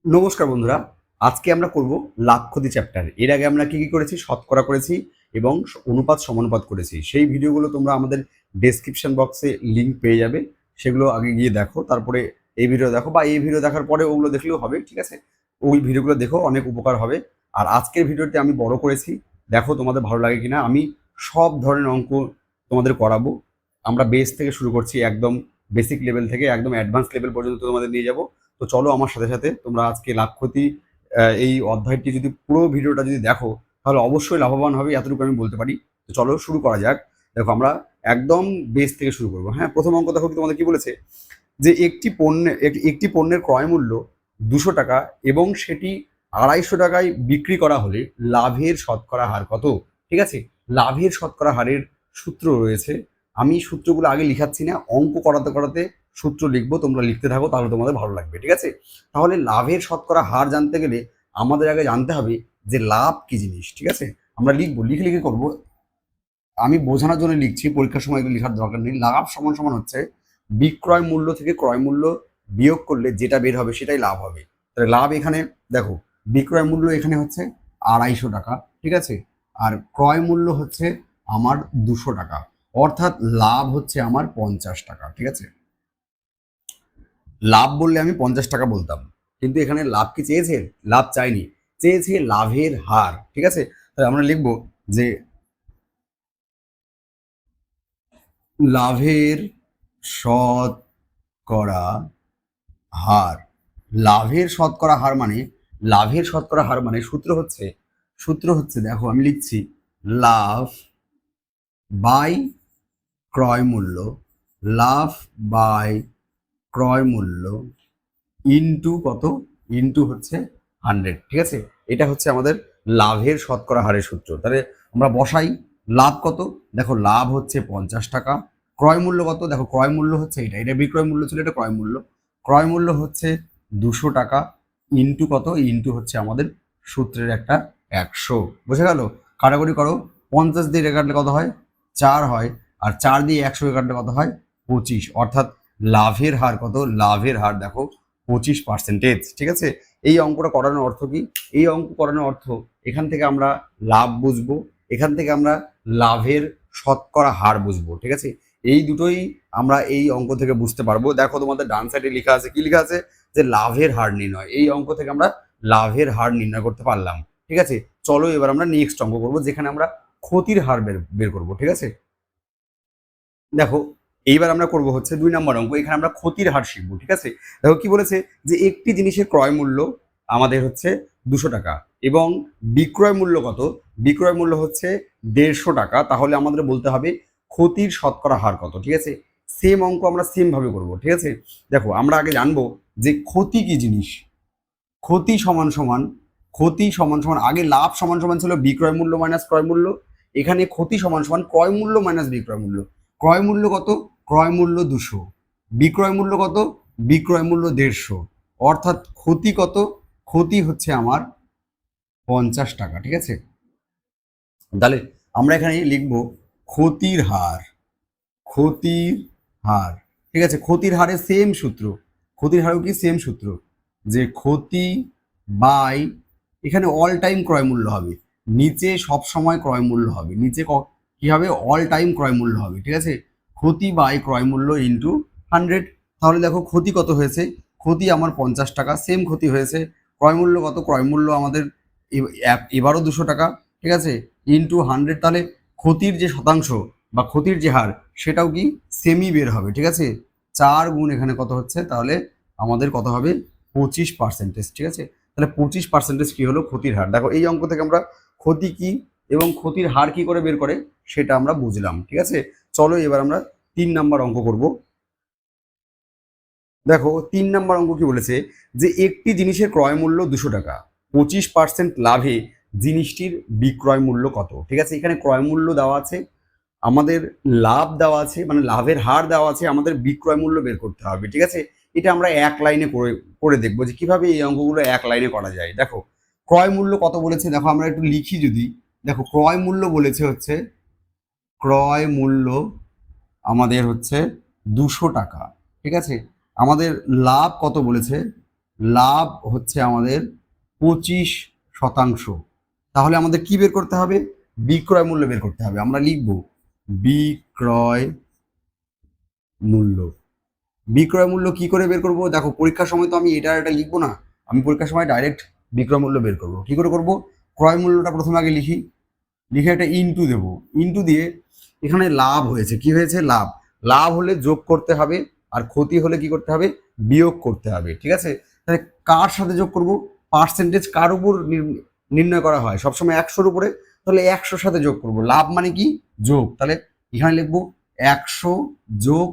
নমস্কার বন্ধুরা, আজকে আমরা করব লাভ ক্ষতি চ্যাপ্টার। এর আগে আমরা কি কি করেছি? শতকরা করেছি এবং অনুপাত সমানুপাত করেছি। সেই ভিডিওগুলো তোমরা আমাদের ডেসক্রিপশন বক্সে লিংক পেয়ে যাবে। সেগুলো আগে গিয়ে দেখো, তারপরে এই ভিডিও দেখো, বা এই ভিডিও দেখার পরে ওগুলো দেখলেও হবে, ঠিক আছে? ওই ভিডিওগুলো দেখো, অনেক উপকার হবে। আর আজকের ভিডিওতে আমি বড় করেছি, দেখো তোমাদের ভালো লাগে কিনা। আমি সব ধরনের অঙ্ক তোমাদের করাবো। আমরা বেস থেকে শুরু করছি, একদম বেসিক লেভেল থেকে একদম অ্যাডভান্স লেভেল পর্যন্ত তোমাদের নিয়ে যাব। তো চলো আমার সাথে সাথে তোমরা আজকে লাভ ক্ষতি এই অধ্যায়টি যদি পুরো ভিডিওটা যদি দেখো, তাহলে অবশ্যই লাভবান হবে, এতটুকু আমি বলতে পারি। তো চলো শুরু করা যাক। দেখো, আমরা একদম বেস থেকে শুরু করবো। হ্যাঁ, প্রথম অঙ্ক দেখো, তোমাদের কি বলেছে? যে একটি পণ্যের ক্রয় মূল্য 200 টাকা এবং সেটি 250 টাকায় বিক্রি করা হলে লাভের শতকরা হার কত? ঠিক আছে, লাভের শতকরা হারের সূত্র রয়েছে। আমি সূত্রগুলো আগে লিখাচ্ছি না, অঙ্ক করাতে করাতে সূত্র লিখবো, তোমরা লিখতে থাকো, তাহলে তোমাদের ভালো লাগবে। ঠিক আছে, তাহলে লাভের শতকরা হার জানতে গেলে আমাদের আগে জানতে হবে যে লাভ কি জিনিস। ঠিক আছে, আমরা লিখবো, লিখে লিখে করবো। আমি বোঝানোর জন্য লিখছি, পরীক্ষার সময় এগুলো লেখার দরকার নেই। লাভ সমান সমান হচ্ছে বিক্রয় মূল্য থেকে ক্রয় মূল্য বিয়োগ করলে যেটা বের হবে সেটাই লাভ হবে। তাহলে লাভ এখানে দেখো, বিক্রয় মূল্য এখানে হচ্ছে 250 টাকা, ঠিক আছে, আর ক্রয় মূল্য হচ্ছে আমার 200 টাকা, অর্থাৎ লাভ হচ্ছে আমার 50 টাকা। ঠিক আছে, লাভ বললে আমি 50 টাকা বলতাম, কিন্তু এখানে লাভ কি চেয়েছে? লাভ চাইনি, চেয়েছে লাভের হার। ঠিক আছে, তাহলে আমরা লিখবো যে লাভের শতকরা হার। লাভের শতকরা হার মানে, লাভের শতকরা হার মানে সূত্র হচ্ছে দেখো, আমি লিখছি লাভ বাই ক্রয় মূল্য, লাভ বাই ক্রয় মূল্য ইনটু কত? ইনটু হচ্ছে 100। ঠিক আছে, এটা হচ্ছে আমাদের লাভের শতকরা হারের সূত্র। তাহলে আমরা বসাই, লাভ কত? দেখো, লাভ হচ্ছে 50 টাকা। ক্রয় মূল্য কত? দেখো, ক্রয় মূল্য হচ্ছে এটা, এটা বিক্রয় মূল্য ছিল, এটা ক্রয় মূল্য। ক্রয় মূল্য হচ্ছে 200 টাকা ইনটু কত? ইনটু হচ্ছে আমাদের সূত্রের একটা 100। বোঝা গেল? কাটাকুটি করো, 50 দিয়ে কাটলে কত হয়? 4 হয়, আর 4 দিয়ে 100 কাটলে কত হয়? 25। অর্থাৎ লাভের হার কত? লাভের হার দেখো 25%। ঠিক আছে, এই অঙ্কটা করানোর অর্থ কি? এই অঙ্ক করানোর অর্থ, এখান থেকে আমরা লাভ বুঝবো, এখান থেকে আমরা লাভের শতকরা হার বুঝবো। ঠিক আছে, এই দুটোই আমরা এই অঙ্ক থেকে বুঝতে পারবো। দেখো, তোমাদের ডান সাইডে লেখা আছে, কি লেখা আছে? যে লাভের হার নির্ণয়। এই অঙ্ক থেকে আমরা লাভের হার নির্ণয় করতে পারলাম। ঠিক আছে, চলো এবার আমরা নেক্সট অঙ্ক করবো, যেখানে আমরা ক্ষতির হার বের বের করবো। ঠিক আছে, দেখো, এইবার আমরা করব হচ্ছে 2 নম্বর অঙ্ক। এখানে আমরা ক্ষতির হার শিখবো। ঠিক আছে, দেখো কি বলেছে? যে একটি জিনিসের ক্রয় মূল্য আমাদের হচ্ছে 200 টাকা এবং বিক্রয় মূল্য কত? বিক্রয় মূল্য হচ্ছে 150 টাকা। তাহলে আমাদের বলতে হবে ক্ষতির শতকরা হার কত। ঠিক আছে, সেম অঙ্ক আমরা সেম ভাবে করবো। ঠিক আছে, দেখো, আমরা আগে জানবো যে ক্ষতি কি জিনিস। ক্ষতি সমান সমান, ক্ষতি সমান সমান, আগে লাভ সমান সমান ছিল বিক্রয় মূল্য মাইনাস ক্রয় মূল্য। এখানে ক্ষতি সমান সমান ক্রয় মূল্য মাইনাস বিক্রয় মূল্য। ক্রয় মূল্য কত? ক্রয় মূল্য 200। বিক্রয় মূল্য কত? বিক্রয় মূল্য 150। অর্থাৎ ক্ষতি কত? ক্ষতি হচ্ছে আমার 50 টাকা। ঠিক আছে, তাহলে আমরা এখানে লিখবো ক্ষতির হার, ক্ষতির হার। ঠিক আছে, ক্ষতির হারের সেম সূত্র, ক্ষতির হারও কি সেম সূত্র, যে ক্ষতি বাই, এখানে অল টাইম ক্রয় মূল্য হবে, নিচে সব সময় ক্রয় মূল্য হবে, নিচে কি হবে? অল টাইম ক্রয় মূল্য হবে। ঠিক আছে, ক্ষতি বাই ক্রয় মূল্য ইন্টু 100। তাহলে দেখো, ক্ষতি কত হয়েছে? ক্ষতি আমার 50 টাকা, সেম ক্ষতি হয়েছে। ক্রয় মূল্য কত? ক্রয় মূল্য আমাদের এবারও 200 টাকা। ঠিক আছে, ইন্টু 100। তাহলে ক্ষতির যে শতাংশ বা ক্ষতির যে হার, সেটাও কি সেমই বের হবে। ঠিক আছে, 4 গুণ এখানে কত হচ্ছে? তাহলে আমাদের কত হবে? 25%। ঠিক আছে, তাহলে 25% কি হলো? ক্ষতির হার। দেখো, এই অঙ্ক থেকে আমরা ক্ষতি কি এবং ক্ষতির হার কি করে বের করে সেটা আমরা বুঝলাম। ঠিক আছে, চলো এবার আমরা 3 নম্বর অঙ্ক করব। দেখো, 3 নম্বর অঙ্ক কি বলেছে? যে একটি জিনিসের ক্রয় মূল্য 200 টাকা, 25% লাভে জিনিসটির বিক্রয় মূল্য কত? ঠিক আছে, এখানে ক্রয় মূল্য দেওয়া আছে, আমাদের লাভ দেওয়া আছে, মানে লাভের হার দেওয়া আছে, আমাদের বিক্রয় মূল্য বের করতে হবে। ঠিক আছে, এটা আমরা এক লাইনে করে করে দেখবো যে কিভাবে এই অঙ্কগুলো এক লাইনে করা যায়। দেখো, ক্রয় মূল্য কত বলেছে? দেখো, আমরা একটু লিখি যদি। দেখো, ক্রয় মূল্য বলেছে হচ্ছে, ক্রয় মূল্য আমাদের হচ্ছে 200 টাকা। ঠিক আছে, আমাদের লাভ কত বলেছে? লাভ হচ্ছে আমাদের 25%। তাহলে আমাদের কি বের করতে হবে? বিক্রয় মূল্য বের করতে হবে। আমরা লিখব বিক্রয় মূল্য। বিক্রয় মূল্য কি করে বের করব? দেখো পরীক্ষার সময় তো আমি এটা লিখবো না, আমি পরীক্ষার সময় ডাইরেক্ট বিক্রয় মূল্য বের করব। কি করে করব? ক্রয় মূল্যটা প্রথমে আগে লিখি, লিখে একটা ইনটু দেব, ইনটু দিয়ে এখানে লাভ হয়েছে, কি হয়েছে? লাভ। লাভ হলে যোগ করতে হবে, আর ক্ষতি হলে কি করতে হবে? বিয়োগ করতে হবে। ঠিক আছে, তাহলে কার সাথে যোগ করব? পার্সেন্টেজ কার উপর নির্ণয় করা হয়? সবসময় 100-র উপরে, তাহলে 100-র সাথে যোগ করব। লাভ মানে কি? যোগ। তাহলে এখানে লিখবো 100 যোগ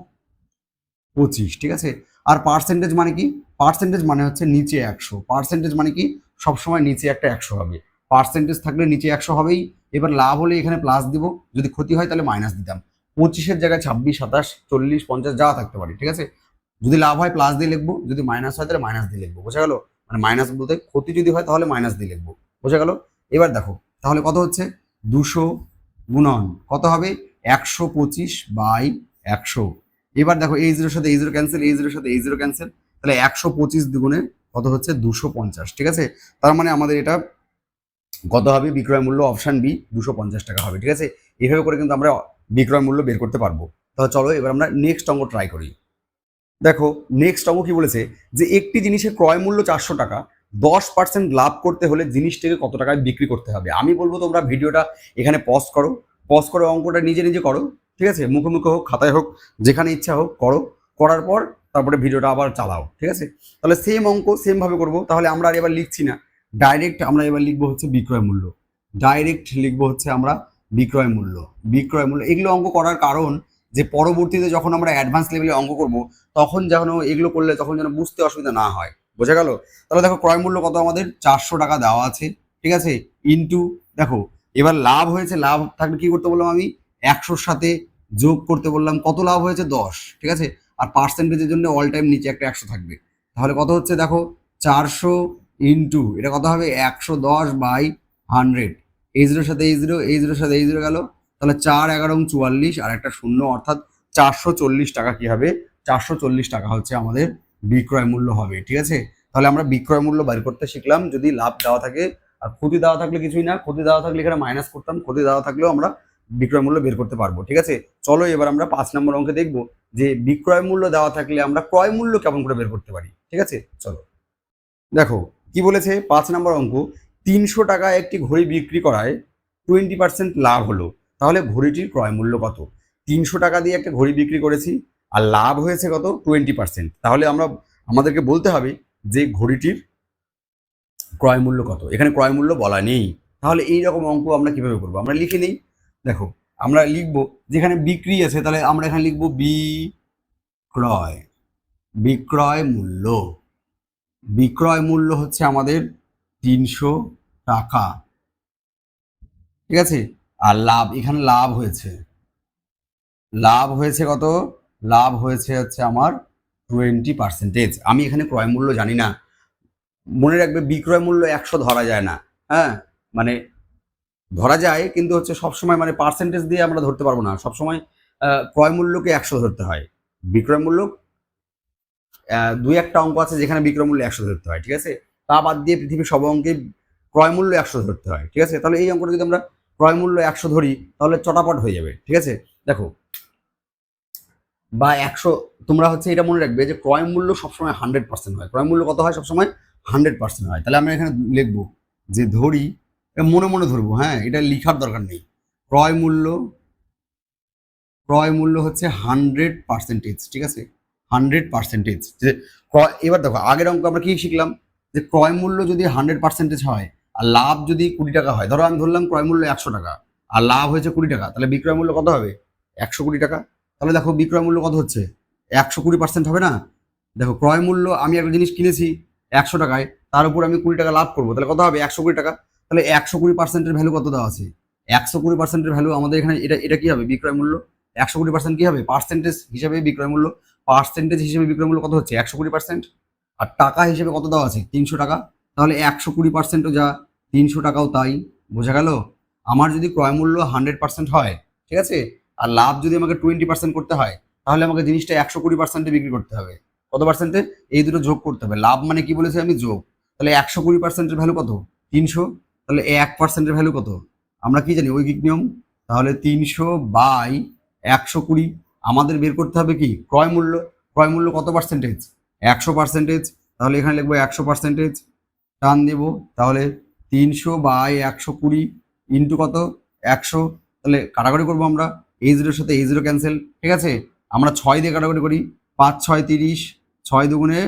25। ঠিক আছে, আর পার্সেন্টেজ মানে কি? পার্সেন্টেজ মানে হচ্ছে নিচে 100। পার্সেন্টেজ মানে কি? সবসময় নিচে একটা 100 হবে। পার্সেন্টেজ থাকলে নিচে 100 হবেই। এবার লাভ হলে এখানে প্লাস দিব, যদি ক্ষতি হয় তাহলে মাইনাস দিতাম। 25-এর জায়গায় 26, 27, 40, 50 যা থাকতে পারে। ঠিক আছে, যদি লাভ হয় প্লাস দিয়ে লিখবো, যদি মাইনাস হয় তাহলে মাইনাস দিয়ে লিখবো। বোঝা গেল? মানে মাইনাস বলতে ক্ষতি যদি হয় তাহলে মাইনাস দিয়ে লিখবো। বোঝা গেল? এবার দেখো তাহলে কত হচ্ছে? 200 গুণন কত হবে? 125/100। এবার দেখো এই জিরোর সাথে এই জিরো ক্যান্সেল, এই জিরোর সাথে এই জিরো ক্যান্সেল, তাহলে 125 দ্বিগুণে কত হচ্ছে? 250। ঠিক আছে, তার মানে আমাদের এটা কত হবে? বিক্রয় মূল্য অপশন বি 250 টাকা হবে। ঠিক আছে, এইভাবে করে কিন্তু আমরা বিক্রয় মূল্য বের করতে পারবো। তাহলে চলো এবার আমরা নেক্সট অঙ্ক ট্রাই করি। দেখো নেক্সট অঙ্ক কি বলেছে, যে একটি জিনিসের ক্রয় মূল্য 400 টাকা, 10% লাভ করতে হলে জিনিসটাকে কত টাকায় বিক্রি করতে হবে? আমি বলবো তোমরা ভিডিওটা এখানে পজ করো, পজ করে অঙ্কটা নিজে নিজে করো। ঠিক আছে, মুখে মুখে হোক, খাতায় হোক, যেখানে ইচ্ছা হোক করো। করার পর তারপরে ভিডিওটা আবার চালাও। ঠিক আছে, তাহলে সেম অঙ্ক সেম ভাবে করবো। তাহলে আমরা আর এবার লিখছি না, ডাইরেক্ট আমরা এবার লিখবো হচ্ছে বিক্রয় মূল্য। ডাইরেক্ট লিখবো হচ্ছে আমরা বিক্রয় মূল্য। বিক্রয় মূল্য এগুলো অঙ্ক করার কারণ, যে পরবর্তীতে যখন আমরা অ্যাডভান্স লেভেলে অঙ্ক করব তখন যেন এগুলো করলে তখন যেন বুঝতে অসুবিধা না হয়। বোঝা গেল? তাহলে দেখো ক্রয় মূল্য কত আমাদের? 400 টাকা দেওয়া আছে। ঠিক আছে, ইনটু দেখো এবার লাভ হয়েছে, লাভ থাকলে কি করতে বললাম আমি? 100-র সাথে যোগ করতে বললাম। কত লাভ হয়েছে? 10। ঠিক আছে, আর পার্সেন্টেজের জন্য অল টাইম নিচে একটা 100 থাকবে। তাহলে কত হচ্ছে দেখো? 400 ইনটু এটা কত হবে? 110/100। এই জিরোর সাথে এই জিরো, এই জিরোর সাথে এই জিরো গেল, তাহলে 4, 11, 44 আর একটা শূন্য, অর্থাৎ 440 টাকা কি হবে? 440 টাকা হচ্ছে আমাদের বিক্রয় মূল্য হবে। ঠিক আছে, তাহলে আমরা বিক্রয় মূল্য বের করতে শিখলাম। যদি লাভ দেওয়া থাকে, আর ক্ষতি দেওয়া থাকলে কিছুই না, ক্ষতি দেওয়া থাকলে এখানে মাইনাস করতাম, ক্ষতি দেওয়া থাকলেও আমরা বিক্রয় মূল্য বের করতে পারবো। ঠিক আছে, চলো এবার আমরা 5 নম্বর অঙ্কে দেখবো যে বিক্রয় মূল্য দেওয়া থাকলে আমরা ক্রয় মূল্য কেমন করে বের করতে পারি। ঠিক আছে, চলো দেখো কি বলেছে 5 নম্বর অঙ্ক। 300 টাকায় একটি ঘড়ি বিক্রি করায় 20% লাভ হলো, তাহলে ঘড়িটির ক্রয় মূল্য কত? 300 টাকা দিয়ে একটা ঘড়ি বিক্রি করেছি, আর লাভ হয়েছে কত? 20%। তাহলে আমাদেরকে বলতে হবে যে ঘড়িটির ক্রয় মূল্য কত। এখানে ক্রয় মূল্য বলা নেই, তাহলে এই রকম অঙ্ক আমরা কিভাবে করবো? আমরা লিখে নিই। দেখো আমরা লিখবো, যেখানে বিক্রি আছে তাহলে আমরা এখানে লিখবো বিক্রয়। বিক্রয় মূল্য, বিক্রয় মূল্য হচ্ছে আমাদের 300 টাকা। ঠিক আছে, আর লাভ, এখানে লাভ হয়েছে, লাভ হয়েছে কত? লাভ হয়েছে হচ্ছে আমার 20%। আমি এখানে ক্রয় মূল্য জানি না। মনে রাখবে বিক্রয় মূল্য 100 ধরা যায় না। হ্যাঁ, মানে ধরা যায় কিন্তু হচ্ছে সবসময় মানে পার্সেন্টেজ দিয়ে আমরা ধরতে পারবো না সবসময়। ক্রয় মূল্যকে 100 ধরতে হয়। বিক্রয় মূল্য দুই একটা অঙ্ক আছে যেখানে বিক্রয় মূল্য 100 ধরতে হয়। ঠিক আছে, তা বাদ দিয়ে পৃথিবীর সব অঙ্কে ক্রয় মূল্য 100 ধরতে হয়। ঠিক আছে, তাহলে এই অঙ্কটা যদি আমরা ক্রয় মূল্য 100 ধরি তাহলে চটাপট হয়ে যাবে। ঠিক আছে, দেখো বা 100, তোমরা হচ্ছে এটা মনে রাখবে যে ক্রয় মূল্য সবসময় 100% হয়। ক্রয় মূল্য কত হয়? সবসময় 100% হয়। তাহলে আমরা এখানে লিখবো যে ধরি, মনে মনে ধরবো, হ্যাঁ এটা লিখার দরকার নেই। ক্রয় মূল্য, ক্রয় মূল্য হচ্ছে 100%। ঠিক আছে, 100%। যে এবার দেখো আগের অঙ্ক আমরা কি শিখলাম, যে ক্রয় মূল্য যদি 100% হয় আর লাভ যদি 20 টাকা হয়, ধরো আমি ধরলাম ক্রয় মূল্য 100 টাকা আর লাভ হয়েছে 20 টাকা, তাহলে বিক্রয় মূল্য কত হবে? 120 টাকা। তাহলে দেখো বিক্রয় মূল্য কত হচ্ছে? 120% হবে না? দেখো ক্রয় মূল্য, আমি একটা জিনিস কিনেছি 100 টাকায়, তার উপর আমি 20 টাকা লাভ করবো, তাহলে কত হবে? 120 টাকা। তাহলে 120%-এর ভ্যালু কত দেওয়া আছে? 120%-এর ভ্যালু আমাদের এখানে এটা এটা কি হবে? বিক্রয় মূল্য। 120% কি হবে? পার্সেন্টেজ হিসেবে বিক্রয় মূল্য। পার্সেন্টেজ হিসেবে বিক্রয় মূল্য কত হচ্ছে? 120%। আর টাকা হিসেবে কত দেওয়া আছে? 300 টাকা। তাহলে 120%ও যা, 300 টাকাও তাই। বোঝা গেল? আমার যদি ক্রয় মূল্য 100% হয়, ঠিক আছে, আর লাভ যদি আমাকে 20% করতে হয়, তাহলে আমাকে জিনিসটা 120%-এ বিক্রি করতে হবে। কত পার্সেন্টে? এই দুটো যোগ করতে হবে। লাভ মানে কি বলেছে আমি? যোগ। তাহলে 120%-এর ভ্যালু কত? 300। তাহলে 1%-এর ভ্যালু কত? আমরা কি জানি ঐকিক নিয়ম? তাহলে 300/120 আমাদের বের করতে হবে কি? ক্রয় মূল্য। ক্রয় মূল্য কত পার্সেন্টেজ? 100%। তাহলে এখানে লিখবো 100%, টান দেব। তাহলে 300/120 ইন্টু কত? 100। তাহলে কাটাকাটি করবো আমরা, এই জিরোর সাথে এই জিরো ক্যান্সেল, ঠিক আছে। আমরা 6 দিয়ে কাটাকাটি করি, 5 6 30, 6 দুগুণে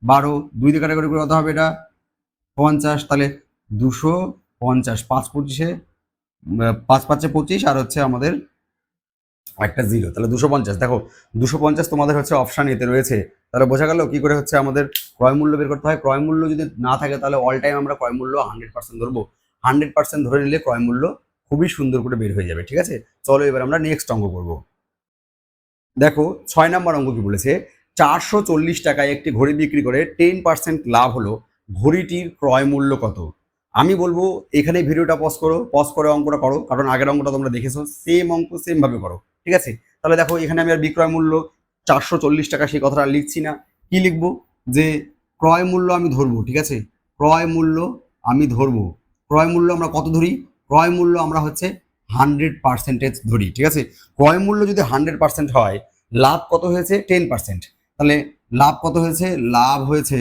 12, 2 দিয়ে কাটাকাটি করে কত হবে? এটা 50। তাহলে 250, 5 25-এ 5 5-এ 25, আর হচ্ছে আমাদের একটা জিরো, তাহলে 250। দেখো 250 তোমাদের হচ্ছে অপশান এতে রয়েছে। তাহলে বোঝা গেল কি করে হচ্ছে আমাদের ক্রয় মূল্য বের করতে হয়। ক্রয় মূল্য যদি না থাকে তাহলে অল টাইম আমরা ক্রয় মূল্য 100% ধরবো। 100% ধরে নিলে ক্রয় মূল্য খুবই সুন্দর করে বের হয়ে যাবে, ঠিক আছে। চলো এবার আমরা নেক্সট অঙ্ক করবো। দেখো 6 নম্বর অঙ্ক কি বলেছে? 440 টাকায় একটি ঘড়ি বিক্রি করে 10% লাভ হলো, ঘড়িটির ক্রয় মূল্য কত? আমি বলবো এখানে ভিডিওটা পজ করো, পজ করে অঙ্কটা করো, কারণ আগের অঙ্কটা তোমরা দেখেছো, সেম অঙ্ক সেম ভাবে করো, ঠিক আছে। তাহলে দেখো এখানে আমি আর বিক্রয় মূল্য 440 টাকা সেই কথাটা লিখছি না, কি লিখবো? যে ক্রয় মূল্য আমি ধরবো, ঠিক আছে। ক্রয় মূল্য আমি ধরবো। ক্রয় মূল্য আমরা কত ধরি? ক্রয় মূল্য আমরা হচ্ছে 100% ধরি, ঠিক আছে। ক্রয় মূল্য যদি 100% হয়, লাভ কত হয়েছে? 10%। তাহলে লাভ কত হয়েছে? লাভ হয়েছে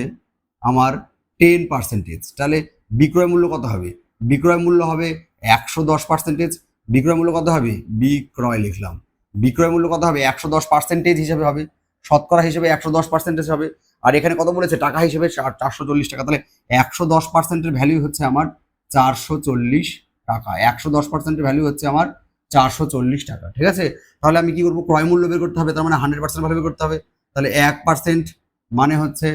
আমার 10%। তাহলে বিক্রয় মূল্য কত হবে? বিক্রয় মূল্য হবে 110%। বিক্রয় মূল্য কত হবে? বিক্রয় লিখলাম। বিক্রয় মূল্য কত হবে? 110% হিসেবে হবে, শতকরা হিসেবে 110% হবে। আর এখানে কত বলেছে? টাকা হিসেবে 440 টাকা। তাহলে 110%-এর ভ্যালু হচ্ছে আমার 440 টাকা। 110%-এর ভ্যালু হচ্ছে আমার 440 টাকা, ঠিক আছে। তাহলে আমি কি করবো? ক্রয় মূল্য বের করতে হবে, তার মানে 100% ভ্যালু বের করতে হবে। তাহলে 1% মানে হচ্ছে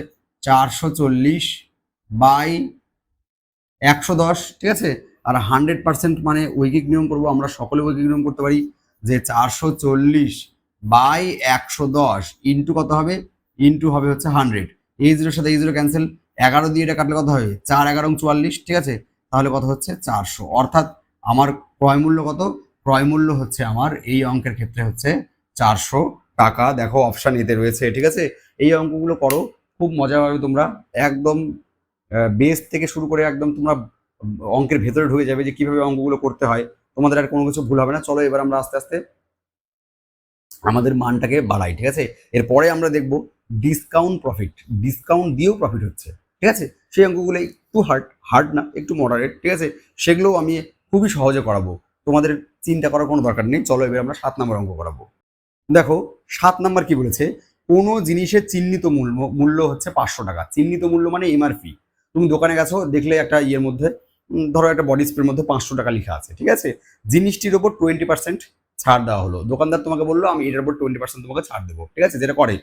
440/110, ঠিক আছে। আর 100% মানে ঐকিক নিয়ম করবো, আমরা সকলে ঐকিক নিয়ম করতে পারি, যে 440/110 ইন্টু কত হবে? ইন্টু হবে হচ্ছে 100। এই জিরোর সাথে এই জিরো ক্যান্সেল, 11 দিয়ে এটা কাটলে কত হবে? 4 11 44, ঠিক আছে। তাহলে কত হচ্ছে? 400। অর্থাৎ আমার ক্রয় মূল্য কত? ক্রয় মূল্য হচ্ছে আমার এই অঙ্কের ক্ষেত্রে হচ্ছে 400 টাকা। দেখো অপশান এতে রয়েছে, ঠিক আছে। এই অঙ্কগুলো করো, খুব মজা পাবে তোমরা। একদম বেস থেকে শুরু করে একদম তোমরা অঙ্কের ভেতরে ঢুকে যাবে যে কিভাবে অঙ্কগুলো করতে হয়। তোমাদের আর কোনো কিছু ভুল হবে না। চলো এবার আমরা আস্তে আস্তে আমাদের মানটাকে বাড়াই, ঠিক আছে। এরপরে আমরা দেখব ডিসকাউন্ট প্রফিট। ডিসকাউন্ট দিয়েও প্রফিট হচ্ছে, ঠিক আছে। সেই অঙ্কগুলো একটু হার্ড না, একটু মডারেট, ঠিক আছে। সেগুলোও আমি খুবই সহজে করাবো, তোমাদের চিন্তা করার কোনো দরকার নেই। চলো এবার আমরা 7 নম্বর অঙ্ক করাবো। দেখো 7 নম্বর কি বলেছে? কোনো জিনিসের চিহ্নিত মূল্য মূল্য হচ্ছে 500 টাকা। চিহ্নিত মূল্য মানে এমআরপি। তুমি দোকানে গেছো, দেখলে একটা ইয়ের মধ্যে, ধরো একটা বডি স্প্রের মধ্যে 500 টাকা লেখা আছে, ঠিক আছে। জিনিসটির ওপর 20% ছাড় দেওয়া হলো। দোকানদার তোমাকে বললো আমি এটার উপর 20% তোমাকে ছাড় দেবো, ঠিক আছে, যেটা করে।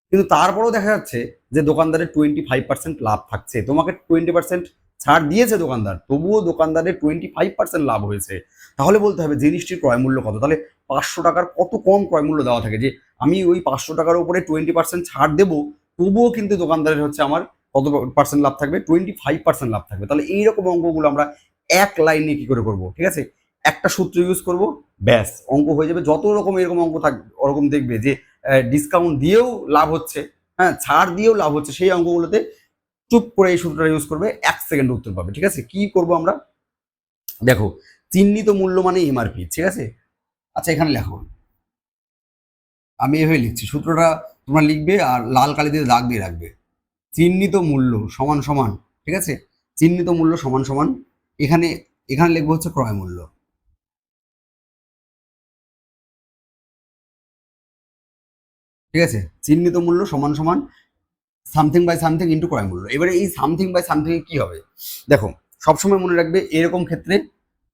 কিন্তু তারপরেও দেখা যাচ্ছে যে দোকানদারের 25% লাভ থাকছে। তোমাকে 20% ছাড় দিয়েছে দোকানদার, তবুও দোকানদারের 25% লাভ হয়েছে। তাহলে বলতে হবে জিনিসটির ক্রয় মূল্য কত। তাহলে 500 টাকার কত কম ক্রয় মূল্য দেওয়া থাকে যে আমি ওই 500 টাকার উপরে 20% ছাড় দেবো, তবুও কিন্তু দোকানদারের হচ্ছে আমার কত পার্সেন্ট লাভ থাকবে? 25% লাভ থাকবে। তাহলে এইরকম অঙ্কগুলো আমরা এক লাইনে কি করে করবো, ঠিক আছে। একটা সূত্র ইউজ করব, ব্যাস অঙ্ক হয়ে যাবে। যত রকম এরকম অঙ্ক থাকবে, ওরকম দেখবে যে ডিসকাউন্ট দিয়েও লাভ হচ্ছে, হ্যাঁ, ছাড় দিয়েও লাভ হচ্ছে, সেই অঙ্কগুলোতে চুপ করে এই সূত্রটা ইউজ করবে, 1 সেকেন্ডে উত্তর পাবে, ঠিক আছে। কি করব আমরা? দেখো চিহ্নিত মূল্য মানে এমআরপি, ঠিক আছে। আচ্ছা এখানে লেখো, আমি এভাবে লিখছি, সূত্রটা তোমরা লিখবে আর লাল কালি দিয়ে দাগ দিয়ে রাখবে। চিহ্নিত মূল্য সমান সমান, ঠিক আছে, চিহ্নিত মূল্য সমান সমান, এখানে এখানে লিখবো হচ্ছে ক্রয় মূল্য, ঠিক আছে। চিহ্নিত মূল্য সমান সমান সামথিং বাই সামথিং ইন্টু ক্রয় মূল্য। এবারে এই সামথিং বাই সামথিং কি হবে? দেখো সবসময় মনে রাখবে এরকম ক্ষেত্রে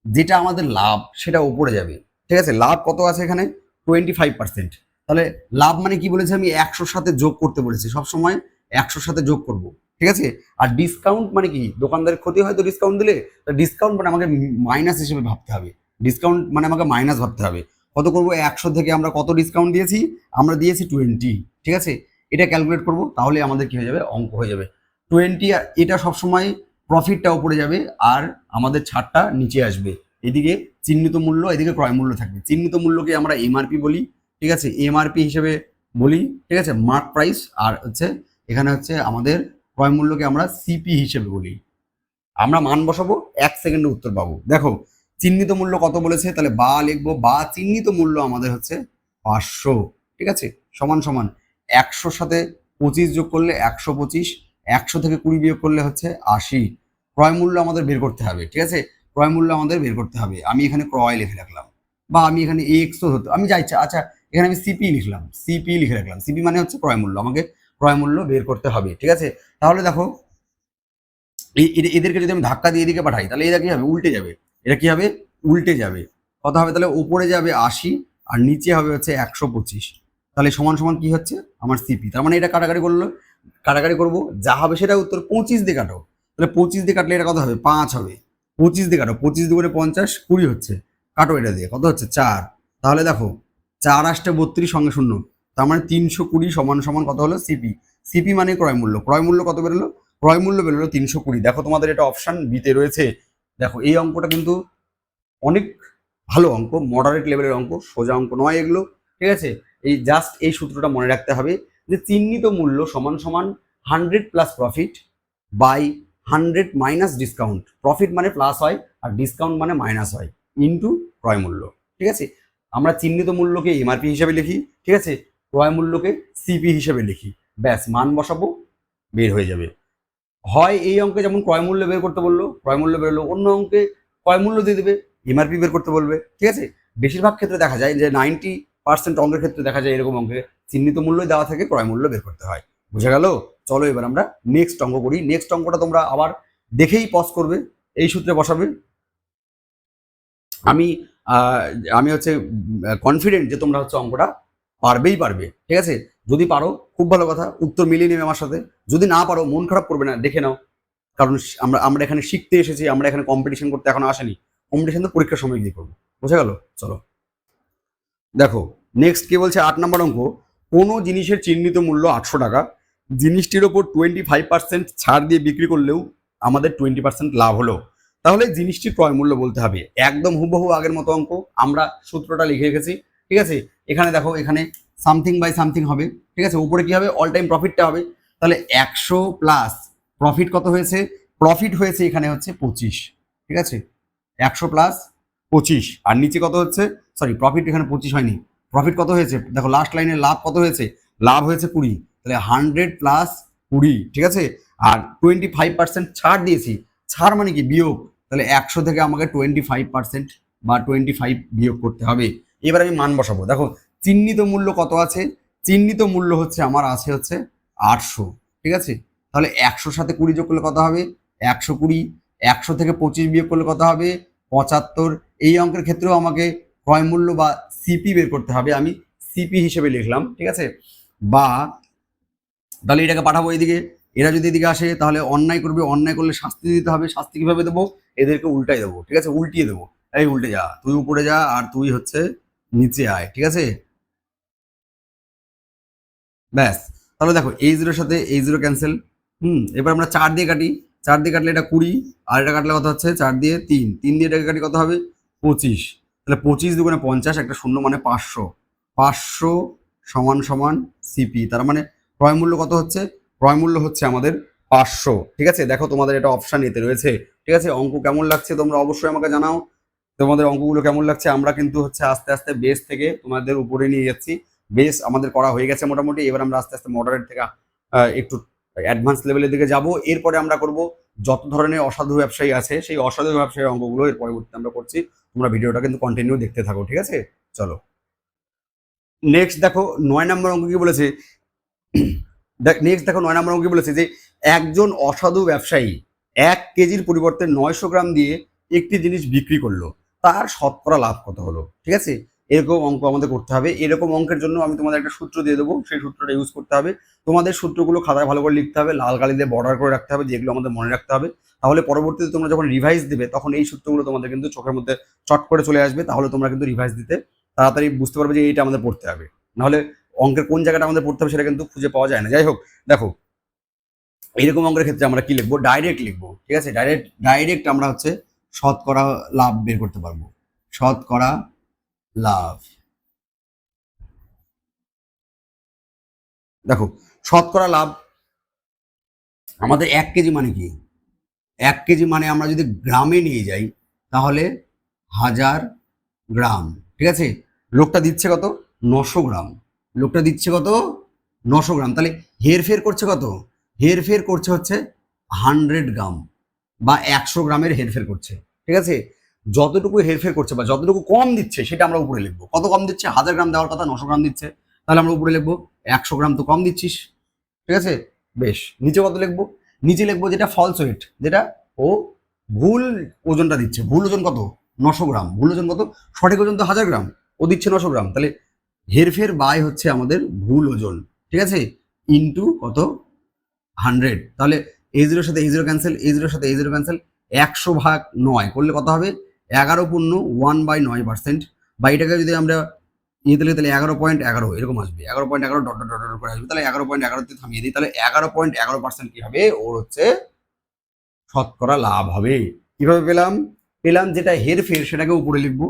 যেটা আমাদের লাভ সেটা উপরে যাবে, ঠিক আছে। লাভ কত আছে এখানে? 25%। তাহলে লাভ মানে কি বলেছে? আমি 100-র সাথে যোগ করতে বলেছি, সবসময় 100-র সাথে যোগ করব, ঠিক আছে। আর ডিসকাউন্ট মানে কি? দোকানদারের ক্ষতি হয় তো ডিসকাউন্ট দিলে, ডিসকাউন্ট মানে আমাকে মাইনাস হিসেবে ভাবতে হবে। ডিসকাউন্ট মানে আমাকে মাইনাস ভাবতে হবে। কত করবো? 100 থেকে আমরা কত ডিসকাউন্ট দিয়েছি? আমরা দিয়েছি 20, ঠিক আছে। এটা ক্যালকুলেট করব, তাহলে আমাদের কি হয়ে যাবে? অঙ্ক হয়ে যাবে 20। আর এটা সবসময় প্রফিটটা উপরে যাবে আর আমাদের ছাড়টা নিচে আসবে। এদিকে চিহ্নিত মূল্য, এদিকে ক্রয় মূল্য থাকবে। চিহ্নিত মূল্যকে আমরা এমআরপি বলি, ঠিক আছে। এমআরপি হিসেবে বলি, ঠিক আছে, মার্ক প্রাইস, আর হচ্ছে এখানে হচ্ছে আমাদের ক্রয় মূল্যকে আমরা সিপি হিসেবে বলি। আমরা মান বসাবো, 1 সেকেন্ডে উত্তর পাবো। দেখো চিহ্নিত মূল্য কত বলেছে, তাহলে বা লিখবো, বা চিহ্নিত মূল্য আমাদের হচ্ছে 500, ঠিক আছে, সমান সমান 100 সাথে 25 যোগ করলে 125, 100 থেকে 20 বিয়োগ করলে হচ্ছে 80। ক্রয় মূল্য আমাদের বের করতে হবে, ঠিক আছে, ক্রয় মূল্য আমাদের বের করতে হবে। আমি এখানে ক্রয় লিখে রাখলাম, বা আমি এখানে এক্সও হতো, আমি যাই, আচ্ছা এখানে আমি সিপি লিখলাম, সিপি লিখে রাখলাম, সিপি মানে হচ্ছে ক্রয় মূল্য, আমাকে ক্রয় মূল্য বের করতে হবে, ঠিক আছে। তাহলে দেখো এদেরকে যদি আমি ধাক্কা দিয়ে এদিকে পাঠাই, তাহলে এরা কি হবে, উল্টে যাবে, এটা কি হবে, উল্টে যাবে। কত হবে, তাহলে উপরে যাবে 80 আর নিচে হবে হচ্ছে 125, তাহলে সমান সমান কি হচ্ছে আমার সিপি। তার মানে এটা কাটাকাটি করলো, কাটাকাটি করবো, যা হবে সেটা উত্তর। 25 দিয়ে কাটো, তাহলে 25 দিয়ে কাটলে এটা কত হবে, 5 হবে। 25 দিয়ে কাটো, 25 দুগুণে 50, 20 হচ্ছে, কাটো এটা দিয়ে, কত হচ্ছে 4। তাহলে দেখো 4 আসতে 32 সঙ্গে শূন্য, তার মানে 320 সমান সমান কত হলো, সিপি। সিপি মানে ক্রয় মূল্য, ক্রয় মূল্য কত বেরোলো, ক্রয় মূল্য বেরোলো 320। দেখো তোমাদের এটা অপশন বিতে রয়েছে। দেখো এই অঙ্কটা কিন্তু অনেক ভালো অঙ্ক, মডারেট লেভেলের অঙ্ক, সোজা অঙ্ক নয় এগুলো, ঠিক আছে। এই জাস্ট এই সূত্রটা মনে রাখতে হবে যে চিহ্নিত মূল্য সমান সমান 100 plus profit by 100 minus discount. Profit মানে প্লাস হয় আর ডিসকাউন্ট মানে মাইনাস হয়, ইন্টু ক্রয় মূল্য, ঠিক আছে। আমরা চিহ্নিত মূল্যকে এমআরপি হিসেবে লিখি, ঠিক আছে, ক্রয় মূল্যকে সিপি হিসেবে লিখি, ব্যাস মান বসাবো, বের হয়ে যাবে। হয় এই অঙ্কে যেমন ক্রয় মূল্য বের করতে বললো, ক্রয় মূল্য বেরোলো, অন্য অঙ্কে ক্রয় মূল্য দিয়ে দেবে, এমআরপি বের করতে বলবে, ঠিক আছে। বেশিরভাগ ক্ষেত্রে দেখা যায় যে 90% অঙ্কের ক্ষেত্রে দেখা যায় এরকম অঙ্কে চিহ্নিত মূল্যই দেওয়া থাকে, ক্রয় মূল্য বের করতে হয়। বুঝে গেল? চলো এবার আমরা নেক্সট অঙ্ক করি। নেক্সট অঙ্কটা তোমরা আবার দেখেই পজ করবে, এই সূত্রে বসাবে। আমি আমি হচ্ছে কনফিডেন্ট যে তোমরা হচ্ছে অঙ্কটা পারবেই পারবে, ঠিক আছে। যদি পারো খুব ভালো কথা, উত্তর মিলিয়ে নেবে আমার সাথে। যদি না পারো মন খারাপ করবে না, দেখে নাও, কারণ আমরা আমরা এখানে শিখতে এসেছি, আমরা এখানে কম্পিটিশন করতে এখনো আসেনি। কম্পিটিশন তো পরীক্ষার সময় গিয়ে করবো, বুঝে গেল? চলো দেখো নেক্সট কি বলছে, 8 নম্বর অঙ্ক। কোনো জিনিসের চিহ্নিত মূল্য 800 টাকা, জিনিসটির ওপর 25% ছাড় দিয়ে বিক্রি করলেও আমাদের 20% লাভ হলো, তাহলে জিনিসটির ক্রয় মূল্য বলতে হবে। একদম হুবহু আগের মতো অঙ্ক, আমরা সূত্রটা লিখে রেখেছি, ঠিক আছে। এখানে দেখো, এখানে সামথিং বাই সামথিং হবে, ঠিক আছে, উপরে কি হবে, অল টাইম প্রফিটটা হবে। তাহলে 100 প্লাস প্রফিট কত হয়েছে, প্রফিট হয়েছে এখানে হচ্ছে 25, ঠিক আছে, 100 প্লাস 25, আর নিচে কত হচ্ছে, সরি প্রফিট এখানে 25 হয়নি, প্রফিট কত হয়েছে দেখো, লাস্ট লাইনে লাভ কত হয়েছে, লাভ হয়েছে 20, তাহলে 100 প্লাস 20, ঠিক আছে। আর 25% ছাড় দিয়েছি, ছাড় মানে কি, বিয়োগ, তাহলে 100 থেকে আমাকে 25% বা 25 বিয়োগ করতে হবে। এবার আমি মান বসাবো। দেখো চিহ্নিত মূল্য কত আছে, চিহ্নিত মূল্য হচ্ছে আমার আছে হচ্ছে 800, ঠিক আছে। তাহলে 100 সাথে 20 যোগ করলে কত হবে, 120, 100 থেকে 25 বিয়োগ করলে কত হবে, 75। এই অঙ্কের ক্ষেত্রেও আমাকে ক্রয় মূল্য বা সিপি বের করতে হবে, আমি সিপি হিসেবে লিখলাম, ঠিক আছে। বা তাহলে এটাকে পাঠাবো এদিকে, এরা যদি এদিকে আসে তাহলে অন্যায় করবে, অন্যায় করলে শাস্তি দিতে হবে, শাস্তি কিভাবে দেবো, এদেরকে উল্টাই দেবো, ঠিক আছে, উল্টিয়ে দেবো। এই উল্টে যা, তুই উপরে যা আর তুই হচ্ছে নিচে আয়, ঠিক আছে, ব্যাস। তাহলে দেখো এই জিরোর সাথে এই জিরো ক্যান্সেল, এবার আমরা 4 দিয়ে কাটি, 4 দিয়ে কাটলে এটা 20, আর এটা কাটলে কত হচ্ছে, 4 দিয়ে 3, 3 দিয়ে এটাকে কাটি কত হবে, 25, তাহলে 25 দুগুণে 50, একটা শূন্য মানে 500, 500 সমান সমান সিপি। তার মানে ক্রয় মূল্য কত হচ্ছে, ক্রয় মূল্য হচ্ছে আমাদের 500, ঠিক আছে। দেখো তোমাদের এটা অপশন এতে রয়েছে, ঠিক আছে। অঙ্ক কেমন লাগছে তোমরা অবশ্যই আমাকে জানাও, তোমাদের অঙ্কগুলো কেমন লাগছে। আমরা কিন্তু হচ্ছে আস্তে আস্তে বেস থেকে তোমাদের উপরে নিয়ে যাচ্ছি, বেস আমাদের করা হয়ে গেছে মোটামুটি, এবার আমরা আস্তে আস্তে মডারেট থেকে একটু অ্যাডভান্স লেভেলের দিকে যাব। এরপরে আমরা করব যত ধরনের অসাধু ব্যবসায়ী আছে সেই অসাধু ব্যবসায়ী অঙ্কগুলো এর পরবর্তীতে আমরা করছি। তোমরা ভিডিওটা কিন্তু কন্টিনিউ দেখতে থাকো, ঠিক আছে। চলো নেক্সট দেখো 9 নম্বর অঙ্ক কি বলেছে, নেক্সট দেখো 9 নম্বর অঙ্ক কি বলেছে যে একজন অসাধু ব্যবসায়ী 1 কেজির পরিবর্তে 900 গ্রাম দিয়ে একটি জিনিস বিক্রি করলো, তার শতকরা লাভ কত হলো, ঠিক আছে। এরকম অঙ্ক আমাদের করতে হবে। এরকম অঙ্কের জন্য আমি তোমাদের একটা সূত্র দিয়ে দেবো, সেই সূত্রটা ইউজ করতে হবে। তোমাদের সূত্রগুলো খাতায় ভালো করে লিখতে হবে, লাল কালি দিয়ে বর্ডার করে রাখতে হবে, যেগুলো আমাদের মনে রাখতে হবে। তাহলে পরবর্তীতে তোমরা যখন রিভাইজ দিবে তখন এই সূত্রগুলো তোমাদের কিন্তু চোখের মধ্যে চট করে চলে আসবে, তাহলে তোমরা কিন্তু রিভাইজ দিতে তাড়াতাড়ি বুঝতে পারবে যে এইটা আমাদের পড়তে হবে। নাহলে অঙ্কের কোন জায়গাটা আমাদের পড়তে হবে সেটা কিন্তু খুঁজে পাওয়া যায় না। যাই হোক, দেখো এইরকম অঙ্কের ক্ষেত্রে আমরা কি লিখবো, ডাইরেক্ট লিখবো, ঠিক আছে। ডাইরেক্ট আমরা হচ্ছে শতকরা লাভ বের করতে পারবো, শতকরা লাভ, দেখো শতকরা লাভ আমাদের 1 কেজি মানে কি, 1 কেজি মানে আমরা যদি গ্রামে নিয়ে যাই তাহলে 1000 গ্রাম, ঠিক আছে। লোকটা দিচ্ছে কত, 900 গ্রাম, লোকটা দিচ্ছে কত, 900 গ্রাম। তাহলে হেরফের করছে কত, হেরফের করছে হচ্ছে 100 গ্রাম বা 100 গ্রামের হেরফের করছে, ঠিক আছে। যতটুকু হেরফের করছে বা যতটুকু কম দিচ্ছে সেটা আমরা উপরে লিখবো। কত কম দিচ্ছে, 1000 গ্রাম দেওয়ার কথা 900 গ্রাম দিচ্ছে, তাহলে আমরা উপরে লিখবো 100 গ্রাম তো কম দিচ্ছিস, ঠিক আছে। বেশ, নিচে কত লিখবো, নিচে লিখবো যেটা ফলস ওয়েট, যেটা ও ভুল ওজনটা দিচ্ছে। ভুল ওজন কত, 900 গ্রাম। ভুল ওজন কত, সঠিক ওজন তো 1000 গ্রাম, ও দিচ্ছে 900 গ্রাম। তাহলে হেরফের বাই হচ্ছে আমাদের ভুল ওজন, ঠিক আছে, ইন্টু কত, 100। তাহলে A0 সাথে A0 ক্যান্সেল, A0 সাথে A0 ক্যান্সেল, 100/9 করলে কত হবে, 11/9%। বা এটাকে যদি আমরা তাহলে 11.11 এরকম আসবে, 11.11 ডট ডট ডট করে আসবে। তাহলে 11.11 থামিয়ে দিই, তাহলে 11.11% কি হবে, ওর হচ্ছে শতকরা লাভ হবে। কিভাবে পেলাম, পেলাম যেটা হেরফের সেটাকে উপরে লিখবো,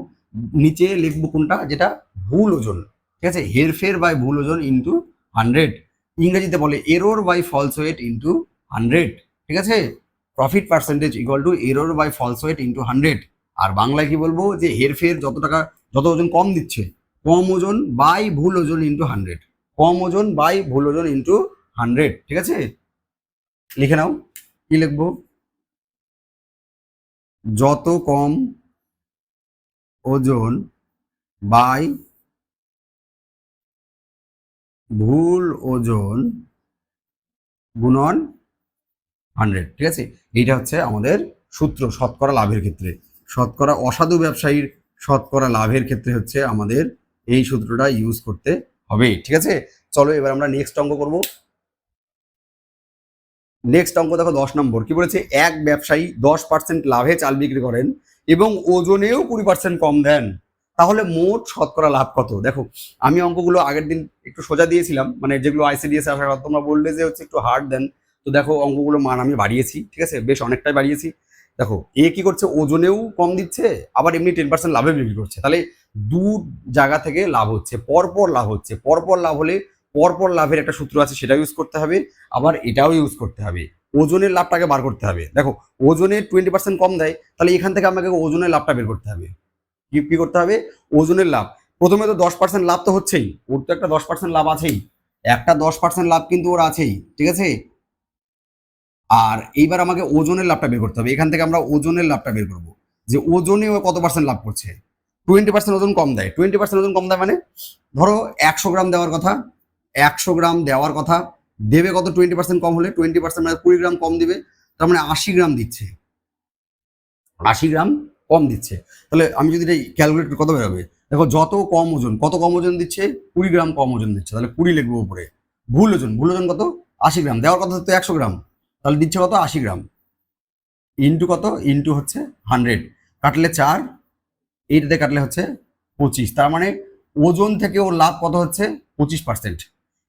নিচে লিখবো কোনটা, যেটা ভুল ওজন, ঠিক আছে। হেরফের বাই ভুল ওজন ইন্টু 100, ইংরেজিতে বলে error by false weight into 100, ঠিক আছে। Profit percentage equal to error by false weight into 100। আর বাংলায় কি বলবো, যে হেরফের যত টাকা, যত ওজন কম দিচ্ছে, কম ওজন বাই ভুল ওজন ইন্টু 100, কম ওজন বাই ভুল ওজন ইন্টু 100, ঠিক আছে। লিখে নাও, কি লিখবো, যত কম ওজন বাই ভুল ওজন গুণন 100, ঠিক আছে। এইটা হচ্ছে আমাদের সূত্র শতকরা লাভের ক্ষেত্রে। শতকরা অসাধু ব্যবসায়ীর শতকরা লাভের ক্ষেত্রে হচ্ছে আমাদের এই সূত্রটা ইউজ করতে হবে, ঠিক আছে। চলো এবার আমরা নেক্সট অঙ্ক করব। নেক্সট অঙ্ক দেখো 10 নম্বর কি বলেছে, এক ব্যবসায়ী 10% লাভে চাল বিক্রি করেন এবং ওজনেও 20% কম দেন, তাহলে মোট শতকরা লাভ কত। দেখো আমি অঙ্কগুলো আগের দিন একটু সোজা দিয়েছিলাম, মানে যেগুলো আইসিডিএস আসার কথা, তোমরা বললে যে হচ্ছে একটু হার্ড দেন, তো দেখো অঙ্কগুলো মান আমি বাড়িয়েছি, ঠিক আছে, বেশ অনেকটাই বাড়িয়েছি। দেখো এ কি করছে, ওজনেও কম দিচ্ছে, আবার এমনি 10% লাভে বিক্রি করছে, তাহলে দু জায়গা থেকে লাভ হচ্ছে, পরপর লাভ হচ্ছে। পরপর লাভ হলে পরপর লাভের একটা সূত্র আছে, সেটা ইউজ করতে হবে, আবার এটাও ইউজ করতে হবে। ওজনের লাভটাকে বার করতে হবে। দেখো ওজনের 20% কম দেয়, তাহলে এখান থেকে আমাকে ওজনের লাভটা বের করতে হবে। কি করতে হবে, ওজনের লাভ। প্রথমে তো 10% লাভ তো হচ্ছেই, ওর তো একটা 10% লাভ আছেই, একটা 10% লাভ কিন্তু ওর আছেই, ঠিক আছে। আর এইবার আমাকে ওজনের লাভটা বের করতে হবে। এখান থেকে আমরা ওজনের লাভটা বের করবো, যে ওজনে ও কত পার্সেন্ট লাভ করছে। 20% ওজন কম দেয়, 20% ওজন কম দেয় মানে ধরো 100 গ্রাম দেওয়ার কথা, 100 গ্রাম দেওয়ার কথা, দেবে কত, 20% কম হলে, 20% মানে 20 গ্রাম কম দিবে, তার মানে 80 গ্রাম দিচ্ছে, 80 গ্রাম কম দিচ্ছে। তাহলে আমি যদি এটা ক্যালকুলেট কত বেরোবে, দেখো যত কম ওজন, কত কম ওজন দিচ্ছে, 20 গ্রাম কম ওজন দিচ্ছে, তাহলে 20 লিখবো উপরে। ভুল ওজন, ভুল ওজন কত, 80 গ্রাম, দেওয়ার কথা তো 100 গ্রাম, তাহলে দিচ্ছে কত, 80 গ্রাম, ইন্টু কত, ইন্টু হচ্ছে 100, কাটলে 4, এইটাতে কাটলে হচ্ছে 25, তার মানে ওজন থেকে ওর লাভ কত হচ্ছে, 25%।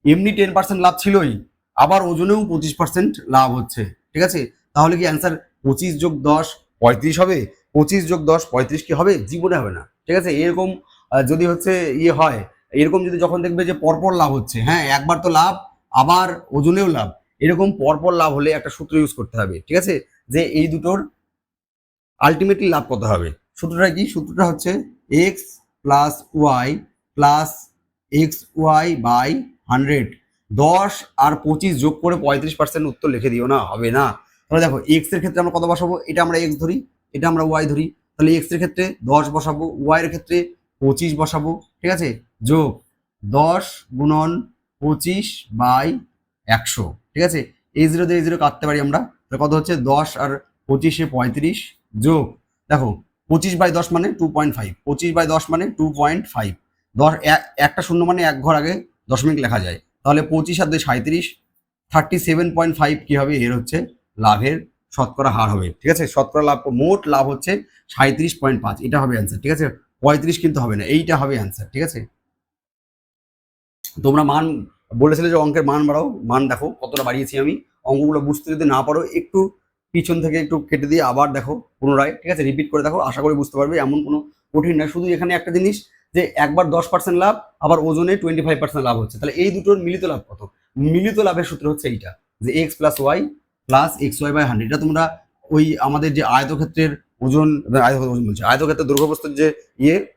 এমনি 10% লাভ ছিলই, আবার ওজনেও 25% লাভ হচ্ছে, ঠিক আছে। তাহলে কি অ্যান্সার 25 যোগ 10 35 হবে, 25 যোগ 10 35 কি হবে, জীবনে হবে না, ঠিক আছে। এরকম যদি হচ্ছে ইয়ে হয়, এরকম যদি যখন দেখবে যে পরপর লাভ হচ্ছে, হ্যাঁ একবার তো লাভ আবার ওজনেও লাভ, এরকম পরপর লাভ হলে একটা সূত্র ইউজ করতে হবে, ঠিক আছে, যে এই দুটোর আলটিমেটলি লাভ কত হবে। সূত্রটা কি, সূত্রটা হচ্ছে X plus Y plus X Y by 100। 10 আর 25 যোগ করে 35% উত্তর লিখে দিও না, হবে না। তাহলে দেখো এক্স এর ক্ষেত্রে আমরা কত বসাবো, এটা আমরা এক্স ধরি, এটা আমরা ওয়াই ধরি, তাহলে এক্স এর ক্ষেত্রে 10 বসাবো, ওয়াই এর ক্ষেত্রে 25 বসাবো, ঠিক আছে, যোগ 10 গুণন 25 বাই 100, ঠিক আছে। এই 0 দিয়ে 0 কাটতে পারি আমরা, তাহলে কত হচ্ছে, 10 আর 25 35 যোগ, দেখো 25/10 মানে 2.5, 25/10 মানে 2.5, 10 একটা শূন্য মানে এক ঘর আগে দশমিক লেখা যায়, তাহলে 25 আর 2 37, 37.5 কি হবে, এর হচ্ছে লাভের শতকরা হার হবে, ঠিক আছে। শতকরা লাভ, মোট লাভ হচ্ছে 37.5, এটা হবে অ্যান্সার, ঠিক আছে। 35 কিন্তু হবে না, এইটা হবে অ্যান্সার, ঠিক আছে। তোমরা মান বলেছিলে যে অঙ্কের মান বাড়াও, মান দেখো কতটা বাড়িয়েছি আমি। অঙ্কগুলো বুঝতে যদি না পারো একটু পিছন থেকে একটু কেটে দিয়ে আবার দেখো পুনরায়, ঠিক আছে, রিপিট করে দেখো, আশা করি বুঝতে পারবে। এমন কোনো কঠিন নয়, শুধু এখানে একটা জিনিস, যে একবার 10% লাভ, আবার ওজনে 25% লাভ হচ্ছে, তাহলে এই দুটোর মিলিত লাভ কত। মিলিত লাভের সূত্র হচ্ছে এইটা, যে X plus Y plus X Y by 100। এটা তোমরা ওই আমাদের যে আয়তক্ষেত্রের ওজন, ওজন বলছে আয়তক্ষেত্রের দৈর্ঘ্যপ্রস্থের যে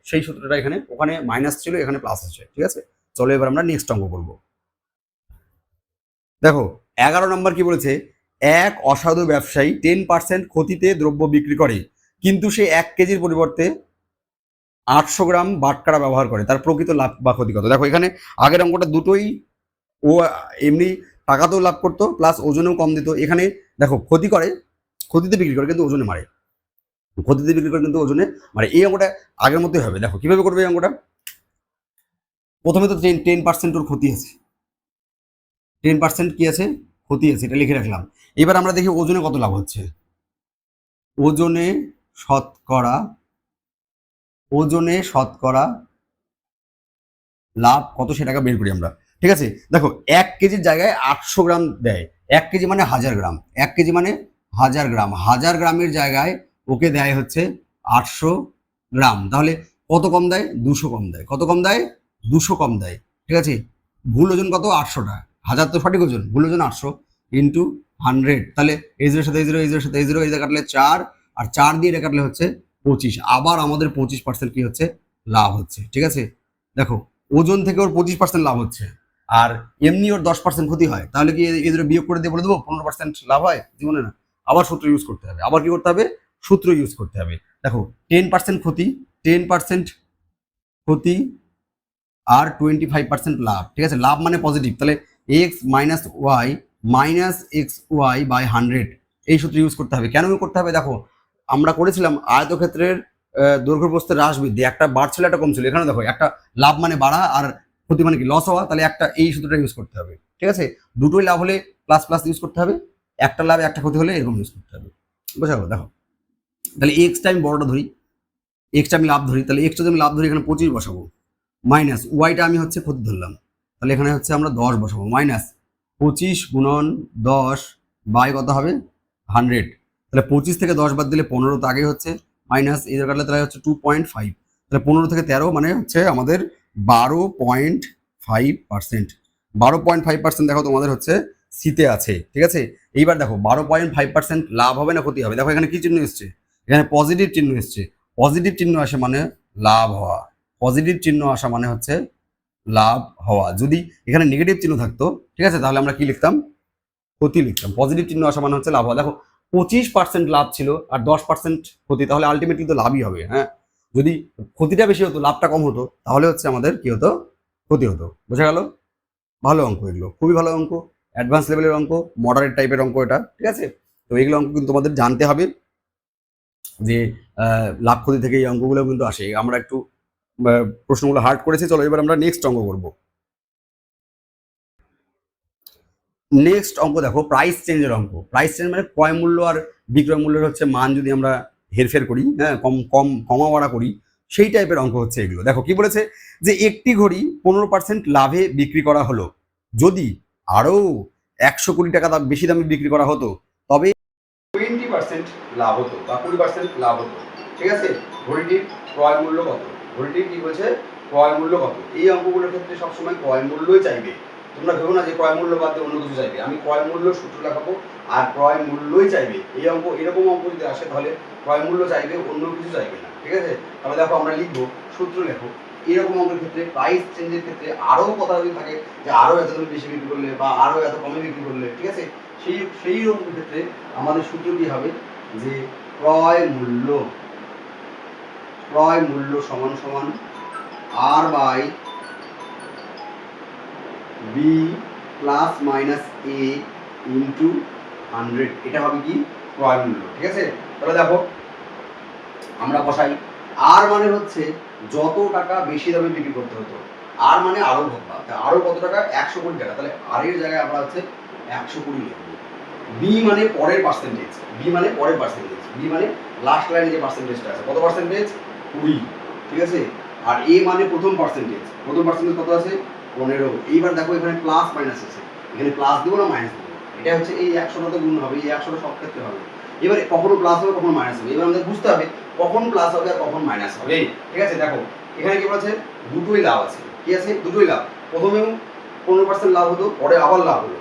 সেই সূত্রটা এখানে, ওখানে মাইনাস ছিল, এখানে প্লাস আছে। ঠিক আছে, চলো এবার আমরা নেক্সট অঙ্ক করবো। দেখো 11 নম্বর কি বলেছে, এক অসাধু ব্যবসায়ী 10% ক্ষতিতে দ্রব্য বিক্রি করে, কিন্তু সে 1 কেজির পরিবর্তে 800 গ্রাম বাটখারা ব্যবহার করে, তার প্রকৃত লাভ বা ক্ষতি কত? দেখো এখানে আগের অঙ্কটা দুটোই ও এমনি টাকাতেও লাভ করতো প্লাস ওজনেও কম দিত। এখানে দেখো ক্ষতি করে, ক্ষতিতে বিক্রি করে কিন্তু ওজনে মারে, ক্ষতিতে বিক্রি করে কিন্তু ওজনে মারে। এই অঙ্কটা আগের মতোই হবে। দেখো কিভাবে করবে এই অঙ্কটা, প্রথমে তো 10% ওর ক্ষতি আছে, 10% কি আছে, ক্ষতি আছে, এটা লিখে রাখলাম। এবার আমরা দেখি ওজনে কত লাভ হচ্ছে। ওজনে শতকরা, ওজনে শতকরা লাভ কত সেটাকে বের করি আমরা। ঠিক আছে, দেখো 1 কেজির জায়গায় 800 গ্রাম দেয়, 1 কেজি মানে 1000 গ্রাম, 1 কেজি মানে 1000 গ্রাম, 1000 গ্রামের জায়গায় ওকে দেয় হচ্ছে 800 গ্রাম। তাহলে কত কম দেয়? 200 কম দেয়। কত কম দেয়? 200 কম দেয়। ঠিক আছে, ভুল ওজন কত? 800টা, 1000 তো সঠিক ওজন, ভুল ওজন 800 ইন্টু 100। তাহলে এই জিরোর সাথে এই জিরো, এই জিরোর সাথে এই জিরো, এই যে কাটলে 4, আর 4 দিয়ে এটা কাটলে হচ্ছে 25। আবার আমাদের 25% কি হচ্ছে? লাভ হচ্ছে। ঠিক আছে, দেখো ওজন থেকে ওর 25% লাভ হচ্ছে, আর এমনি ওর 10% ক্ষতি হয়। তাহলে কি এদের বিয়োগ করে দিয়ে বলে দেবো 15% লাভ হয়? জীবনে না, আবার সূত্র ইউজ করতে হবে। আবার কি করতে হবে? সূত্র ইউজ করতে হবে। দেখো 10% ক্ষতি, 10% ক্ষতি আর 25% লাভ। ঠিক আছে, লাভ মানে পজিটিভ, তাহলে X minus Y minus X Y by 100, এই সূত্র ইউজ করতে হবে। কেন করতে হবে? দেখো আমরা করেছিলাম আয়তক্ষেত্রের দৈর্ঘ্য প্রস্থের হ্রাস বৃদ্ধি, একটা বাড়ছিল একটা কমছিল। এখানে দেখো একটা লাভ মানে বাড়া আর ক্ষতি মানে কি লস হওয়া, তাহলে একটা এই সূত্রটা ইউজ করতে হবে। ঠিক আছে, দুটোই লাভ হলে প্লাস প্লাস ইউজ করতে হবে, একটা লাভ একটা ক্ষতি হলে এরকম ইউজ করতে হবে। বুঝা গেল? দেখো তাহলে এক্সটা আমি বড়টা ধরি, এক্সটা আমি লাভ ধরি, তাহলে এক্সটা আমি লাভ ধরি, এখানে 25 বসাবো, মাইনাস ওয়াইটা আমি হচ্ছে ক্ষতি ধরলাম, তাহলে এখানে হচ্ছে আমরা 10 বসাবো, মাইনাস 25 গুণন 10 বাই কত হবে? 100। তাহলে 25 থেকে 10 বাদ দিলে 15, তো আগে হচ্ছে মাইনাস এই কাটলে তাহলে হচ্ছে 2.5, তাহলে 15 থেকে 13 মানে হচ্ছে আমাদের 12.5%। 12.5% দেখো তোমাদের হচ্ছে সিতে আছে। ঠিক আছে, এইবার দেখো 12.5% লাভ হবে না ক্ষতি হবে? দেখো এখানে কি চিহ্ন এসছে? এখানে পজিটিভ চিহ্ন এসছে। পজিটিভ চিহ্ন আসে মানে লাভ হওয়া, পজিটিভ চিহ্ন আসা মানে হচ্ছে লাভ হওয়া। যদি এখানে নেগেটিভ চিহ্ন থাকতো, ঠিক আছে, তাহলে আমরা কি লিখতাম? ক্ষতি লিখতাম। পজিটিভ চিহ্ন আসা মানে হচ্ছে লাভ হওয়া। দেখো 25% লাভ ছিল আর 10% ক্ষতি, তাহলে আলটিমেটলি তো লাভই হবে। হ্যাঁ, যদি ক্ষতিটা বেশি হতো লাভটা কম হতো, তাহলে হচ্ছে আমাদের কি হতো? ক্ষতি হতো। বোঝা গেল? ভালো অঙ্ক এগুলো, খুবই ভালো অঙ্ক, অ্যাডভান্স লেভেলের অঙ্ক, মডারেট টাইপের অঙ্ক এটা। ঠিক আছে, তো এইগুলো অঙ্ক কিন্তু তোমাদের জানতে হবে, যে লাভ ক্ষতি থেকে এই অঙ্কগুলো কিন্তু আসে। আমরা একটু প্রশ্নগুলো হার্ড করেছি। চলো এবার আমরা নেক্সট অঙ্ক করব। নেক্সট অঙ্ক দেখো প্রাইস চেঞ্জের অঙ্ক। প্রাইস চেঞ্জ মানে ক্রয় মূল্য আর বিক্রয় মূল্যের হচ্ছে মান যদি আমরা হেরফের করি, হ্যাঁ, কমা বাড়া করি, সেই টাইপের অঙ্ক হচ্ছে এগুলো। দেখো কি বলেছে, যে একটি ঘড়ি 15% লাভে বিক্রি করা হলো, যদি আরো 100 কোটি টাকা বেশি দামে বিক্রি করা হতো তবে 20% লাভ হতো বা 20% লাভ হতো। ঠিক আছে, ঘড়িটির ক্রয় মূল্য কত? ঘড়িটির কি বলছে? ক্রয় মূল্য কত? এই অঙ্কগুলোর ক্ষেত্রে সবসময় ক্রয় মূল্যই চাইবে। তোমরা ভেবো না যে ক্রয় মূল্য বাদ দিয়ে অন্য কিছু চাইবে। আমি ক্রয় মূল্য সূত্র লেখাবো আর ক্রয় মূল্যই চাইবে। এই অঙ্ক, এরকম অঙ্ক যদি আসে তাহলে ক্রয় মূল্য চাইবে, অন্য কিছু চাইবে না। ঠিক আছে, তাহলে দেখো আমরা লিখবো, সূত্র লেখো। এরকম অঙ্কের ক্ষেত্রে প্রাইস চেঞ্জের ক্ষেত্রে আরও কথা যদি থাকে যে আরও এত বেশি বিক্রি করলে বা আরও এত কমে বিক্রি করলে, ঠিক আছে, সেই অঙ্কের ক্ষেত্রে আমাদের সূত্র কি হবে? যে ক্রয় মূল্য সমান সমান আর by B plus minus A into 100, এটা হবে কি? ক্রয় মূল্য। ঠিক আছে, তাহলে দেখো আমরা বসাই, আর মানে হচ্ছে যত টাকা বেশি দামে বিক্রি করতে হতো, আর মানে আরো ভোক্তা, আরো কত টাকা? 100 কোটি টাকা, তাহলে আর এর জায়গায় আমরা হচ্ছে 100 কোটি লিখবো। বি মানে পরের পার্সেন্টেজ, বি মানে পরের পার্সেন্টেজ, বি মানে লাস্ট লাইনে যে পার্সেন্টেজটা আছে, কত পার্সেন্টেজ? 20। ঠিক আছে, আর এ মানে প্রথম পার্সেন্টেজ, প্রথম পার্সেন্টেজ কত আছে? 15। এইবার দেখো এখানে প্লাস মাইনাস আছে, এখানে প্লাস দেবো না মাইনাস দেবো? এটা হচ্ছে এই 100টাতে গুণ হবে, এই 100টা সব ক্ষেত্রে হবে। এবারে কখনো প্লাস হবে কখনো মাইনাস হবে, এবার আমাদের বুঝতে হবে কখন প্লাস হবে আর কখন মাইনাস হবে। ঠিক আছে, দেখো এখানে কি বলেছে? দুটোই লাভ আছে। কি আছে? দুটোই লাভ। প্রথমেও 15% লাভ হতো, পরে আবার লাভ হলো।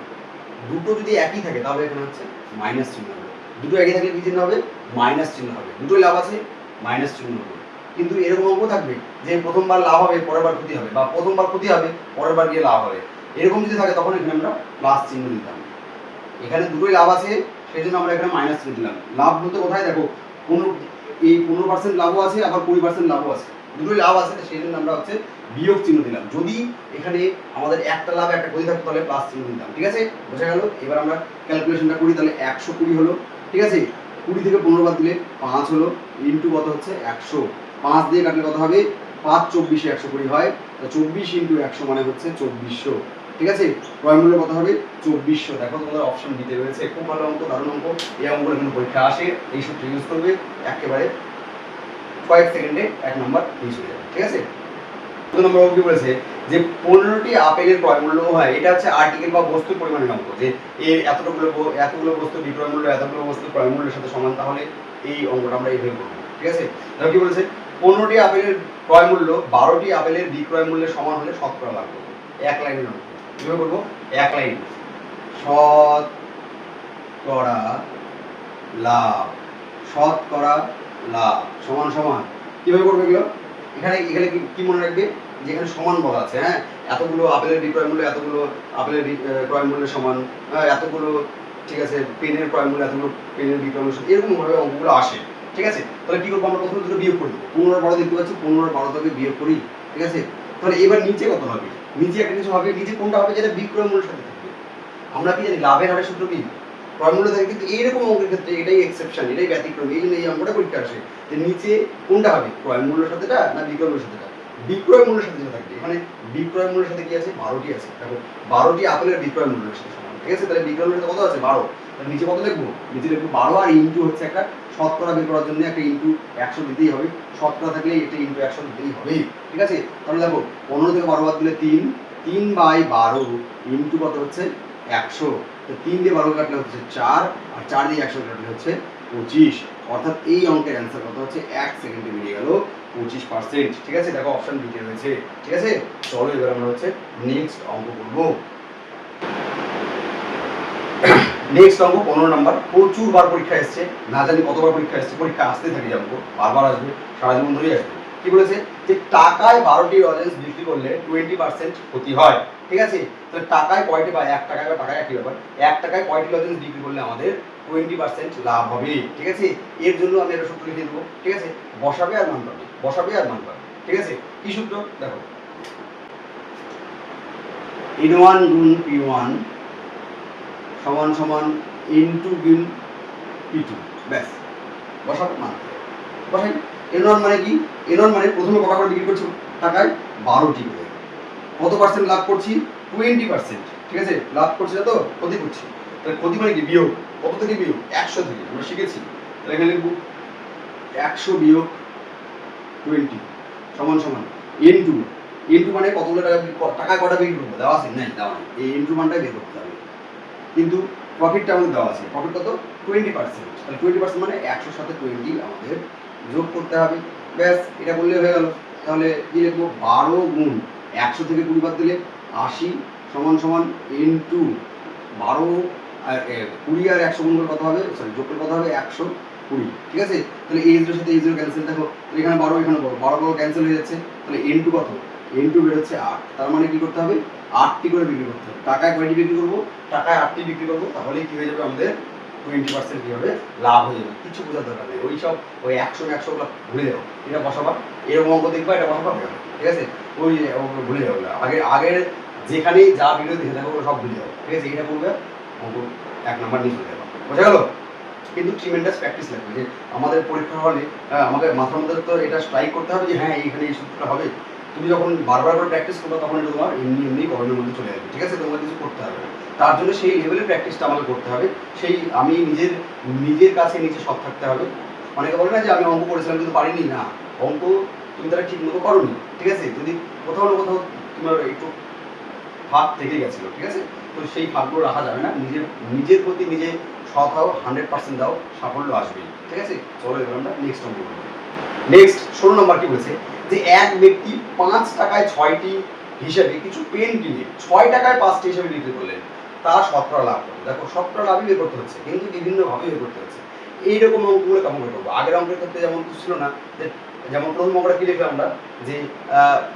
দুটো যদি একই থাকে তাহলে এখানে হচ্ছে মাইনাস চিহ্ন হবে। দুটো একই থাকলে কি চিহ্ন হবে? মাইনাস চিহ্ন হবে। দুটোই লাভ আছে, মাইনাস চিহ্ন হবে। কিন্তু এরকম অঙ্ক থাকবে যে প্রথমবার লাভ হবে, পরের বার ক্ষতি হবে, বা প্রথমবার ক্ষতি হবে, পরের বার গিয়ে লাভ হবে। এরকম যদি থাকে তখন এখানে আমরা প্লাস চিহ্ন দিতাম। এখানে দুটোই লাভ আছে, সেই জন্য আমরা এখানে মাইনাস চিহ্ন দিলাম। লাভ বলতে কোথায় দেখো, এই 15% লাভও আছে, আবার 20% লাভও আছে, দুটোই লাভ আছে, সেই জন্য আমরা হচ্ছে বিয়োগ চিহ্ন দিলাম। যদি এখানে আমাদের একটা লাভ একটা ক্ষতি থাকতো তাহলে প্লাস চিহ্ন দিতাম। ঠিক আছে, বোঝা গেল? এবার আমরা ক্যালকুলেশনটা করি। তাহলে 120 হলো, ঠিক আছে, 20 থেকে 15 বাদ দিলে 5 হলো, ইন্টু কত হচ্ছে 100, 5 দিয়ে কাটলে কত হবে? 5 24 120 হয়, 24 ইন্টু 100 মানে হচ্ছে 2400। ঠিক আছে, ক্রয় মূল্য কত হবে? 2400। দেখো তোমাদের অপশন দিতে রয়েছে, খুব ভালো অঙ্ক, দারুণ অঙ্ক। এই অঙ্কগুলো কিন্তু পরীক্ষা আসে, এই সূত্র ইউজ করবে, একেবারে কয়েক সেকেন্ডে 1 নম্বর ইউজ হয়ে যাবে। ঠিক আছে, 2 নম্বর অঙ্ক কি বলেছে যে 15টি আপেলের ক্রয় মূল্য হয়, এটা হচ্ছে আর্টিকেল বা বস্তুর পরিমাণের অঙ্ক, যে এর এতগুলো বস্তু বিক্রয় মূল্য এতগুলো বস্তু ক্রয় মূল্যের সাথে সমান, তাহলে এই অঙ্কটা আমরা এইভাবে করবো। ঠিক আছে, তাহলে কি বলেছে? 15টি আপেলের ক্রয় মূল্য 12টি আপেলের বিক্রয় মূল্যের সমান হলে শতকরা লাভ করবো। এক লাইনের অঙ্ক কিভাবে করবো? এক লাইন, শতকরা লাভ, শতকরা লাভ সমান সমান, কিভাবে করবে এগুলো? এখানে এখানে কি মনে রাখবে, যেখানে সমান বলা আছে, হ্যাঁ, এতগুলো আপেলের বিক্রয় মূল্য এতগুলো আপেলের ক্রয় মূল্যের সমান, এতগুলো, ঠিক আছে, পেনের ক্রয় মূল্য এতগুলো পেনের বিক্রয় মূল্য, এরকম ভাবে অঙ্কগুলো আসে। ঠিক আছে, তাহলে কি করবো? আমরা প্রথমে দুটো বিয়োগ করে দেবো। 15 দেখতে পাচ্ছি, 15 থেকে বিয়োগ করি। ঠিক আছে, তাহলে এবার নিচে কত হবে? নিচে একটা কিছু হবে, নিচে কোনটা হবে? যেটা বিক্রয় মূল্যের সাথে থাকবে। আমরা কি জানি লাভের হারের সূত্র কি? ক্রয় মূল্য থাকে, কিন্তু এইরকম অঙ্কের ক্ষেত্রে এটাই এক্সেপশন, এটাই ব্যতিক্রম। এই জন্য এই অঙ্কটা পরীক্ষা আসে যে নিচে কোনটা হবে, ক্রয় মূল্যের সাথেটা না বিক্রয় মূল্যের সাথেটা? বিক্রয় মূল্যের সাথে যেটা থাকবে, এখানে বিক্রয় মূল্যের সাথে কি আছে? 12টি আছে। দেখো 12টি আপেলের বিক্রয় মূল্যের সাথে সমান। ঠিক আছে, তাহলে বিক্রয় মূল্য কত আছে? 12। তাহলে নিচে কত লিখবো? নিচে লিখবো 12, আর ইন্টু হচ্ছে একটা শতকরা বের করার জন্য একটা ইন্টু 100 দিতেই হবে। শতকরা থাকলে এটা ইন্টু 100 দিতেই হবে। ঠিক আছে, তাহলে দেখো 15 থেকে 12 বাদ দিলে 3/12 ইন্টু কত হচ্ছে? 100। তো 3 দিয়ে 12 কাটলে হচ্ছে 4, আর 4 দিয়ে 100 কাটলে হচ্ছে 25। অর্থাৎ এই অঙ্কের অ্যান্সার কত হচ্ছে? 1 সেকেন্ডে বেরিয়ে গেল 25%। ঠিক আছে, দেখো অপশন বিতে রয়েছে। ঠিক আছে, চলো এবার আমরা হচ্ছে নেক্সট অঙ্ক করব। নেক্সট অঙ্ক 15 নাম্বার, প্রচুর বার পরীক্ষা এসছে, না জানি কতবার পরীক্ষা এসছে, পরীক্ষা আসতে থাকে অঙ্ক, বারবার আসবে, সারা জীবন ধরেই আসবে। কি বলেছে? যে টাকায় 12টি লজেন্স বিক্রি করলে 20% ক্ষতি হয়। ঠিক আছে, তাহলে টাকায় কয়টি, বা 1 টাকায় বা টাকায় একই ব্যাপার, 1 টাকায় কয়টি লজেন্স বিক্রি করলে আমাদের 20% লাভ হবে। ঠিক আছে, এর জন্য আমি একটা সূত্র লিখে দেবো। ঠিক আছে, বসাবে আর মান পাবে, বসাবে আর মান পাবে। ঠিক আছে, কি সূত্র? দেখো N1 গুণ P1 সমান সমান N2 গুণ P2। ব্যাস, বসাবো মান বসাই। N1 মানে কি? N1 মানে প্রথমে কটা করে বিক্রি করছি টাকায়? 12টি করে। কত পার্সেন্ট লাভ করছি? 20%। ঠিক আছে, লাভ করছি না তো, ক্ষতি করছি। তাহলে ক্ষতি মানে কি? বিয়োগ। কত থেকে বিয়োগ? 100 থেকে, আমরা শিখেছি। তাহলে এখানে লিখব 100 বিয়োগ 20 সমান সমান N2। N2 মানে কতগুলো টাকা কটা বিক্রি করবো? দেওয়া আছে? নাই, দেওয়া নেই। এই N2 মানটাই বের করতে হবে, কিন্তু প্রফিটটা আমাদের দেওয়া আছে। প্রফিট কত? 20%। তাহলে 20% মানে 100 সাথে 20 আমাদের যোগ করতে হবে। ব্যাস, এটা বললে হয়ে গেল। তাহলে কি লিখবো? 12 গুণ 100 থেকে 20 বাদ দিলে 80 সমান সমান N2 12 আর 20 আর 100 গুণ করলে কত হবে? সরি, যোগ করলে কত হবে? 120। ঠিক আছে, তাহলে এই জিরোর সাথে এই জিরো ক্যান্সেল। দেখো এখানে 12, এখানে 12 ক্যান্সেল হয়ে যাচ্ছে। তাহলে N2 কত? N2 বের হচ্ছে 8। তার মানে কি করতে হবে? 8টি করে বিক্রি করতে হবে। টাকায় কয়টি বিক্রি করবো? টাকায় 8টি বিক্রি করবো। তাহলেই কি হয়ে যাবে? আমাদের 20% কি হবে? লাভ হয়ে যাবে। কিছু বোঝার দরকার নেই, ওই সব ওই 100 ভুলে যাও। এটা বসাবা, এরকম অঙ্ক দেখবা, এটা বসাবা, ঠিক আছে, ওই অঙ্কগুলো ভুলে যাও। আগের যেখানে যা ভিডিও দেখে থাকো ওগুলো সব ভুলে যাও। ঠিক আছে, এটা করবে, অঙ্ক 1 নাম্বার নিয়ে চলে যাবে। বোঝা গেল? কিন্তু ট্রিমেন্ডাস প্র্যাকটিস লাগবে, যে আমাদের পরীক্ষা হলে আমাকে মাথার মধ্যে তো এটা স্ট্রাইক করতে হবে যে হ্যাঁ এইখানে এই সূত্রটা হবে। তুমি যখন বারবার করে প্র্যাকটিস করবে তখন এটা তোমার এমনি এমনি কর্মের মধ্যে চলে যাবে। ঠিক আছে, তোমার কিছু করতে হবে না। তার জন্য সেই লেভেলের প্র্যাকটিসটা আমাকে করতে হবে। সেই আমি নিজের কাছে নিজে সৎ থাকতে হবে। অনেকে বলে না যে আমি অঙ্ক করেছিলাম কিন্তু পারিনি। না, অঙ্ক তুমি তারা ঠিক মতো করোনি। ঠিক আছে, যদি কোথাও না কোথাও তোমার একটু ফাঁক থেকে গেছিলো, ঠিক আছে, তো সেই ফাঁকগুলো রাখা যাবে না। নিজের প্রতি নিজে সৎ হও, 100% দাও, সাফল্য আসবেই। ঠিক আছে, চলো এবার আমরা নেক্সট অঙ্ক করবো। নেক্সট 16 নম্বর কি বলেছে? যে এক ব্যক্তি 5 টাকায় 6টি হিসেবে কিছু পেন কিনে 6 টাকায় 5টি হিসেবে বিক্রি করলেন, তার শতকরা লাভ কত? দেখো শতকরা লাভই বের করতে হচ্ছে, কিন্তু বিভিন্নভাবে বের করতে হচ্ছে। এইরকম অঙ্কগুলো কেমন করে করবো? আগের অঙ্কের ক্ষেত্রে যেমন কিছু ছিল না, যে যেমন প্রথম অঙ্কটা কি লিখলাম আমরা, যে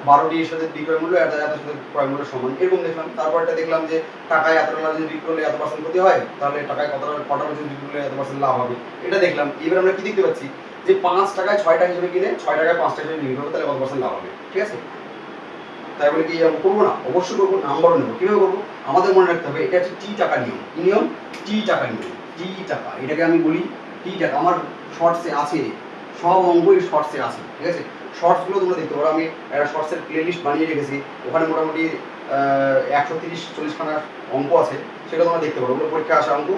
12টির সাথে বিক্রয় মূল্য এত এত সাথে ক্রয় মূল্য সমান, এরকম দেখলাম। তারপরটা দেখলাম যে টাকায় এত টাকা যদি বিক্রি করলে এত পার্সেন্ট ক্ষতি হয়, তাহলে টাকায় কটা যদি বিক্রি করলে এত পার্সেন্ট লাভ হবে, এটা দেখলাম। এবার আমরা কি দেখতে পাচ্ছি, যে 5 টাকায় 6টা হিসেবে কিনে 6 টাকায় 5টা হিসেবে বিক্রি করবো, তাহলে কত পার্সেন্ট লাভ হবে, ঠিক আছে? তাই বলে কি করবো না? অবশ্যই করবো, নাম্বারও নেবো। কীভাবে করবো? আমাদের মনে রাখতে হবে, এটা হচ্ছে টি টাকা নিয়ম। কি নিয়ম? টি টাকা নিয়ম। টি টাকা, এটাকে আমি বলি টি টাকা। আমার শর্টসে আছে, সব অঙ্কই শর্টসে আছে, ঠিক আছে? শর্টসগুলো তোমরা দেখতে পারো, আমি একটা শর্টসের প্লে লিস্ট বানিয়ে রেখেছি, ওখানে মোটামুটি 130-40খানা অঙ্ক আছে, সেটা তোমরা দেখতে পারো, ওগুলো পরীক্ষা আসা অঙ্ক।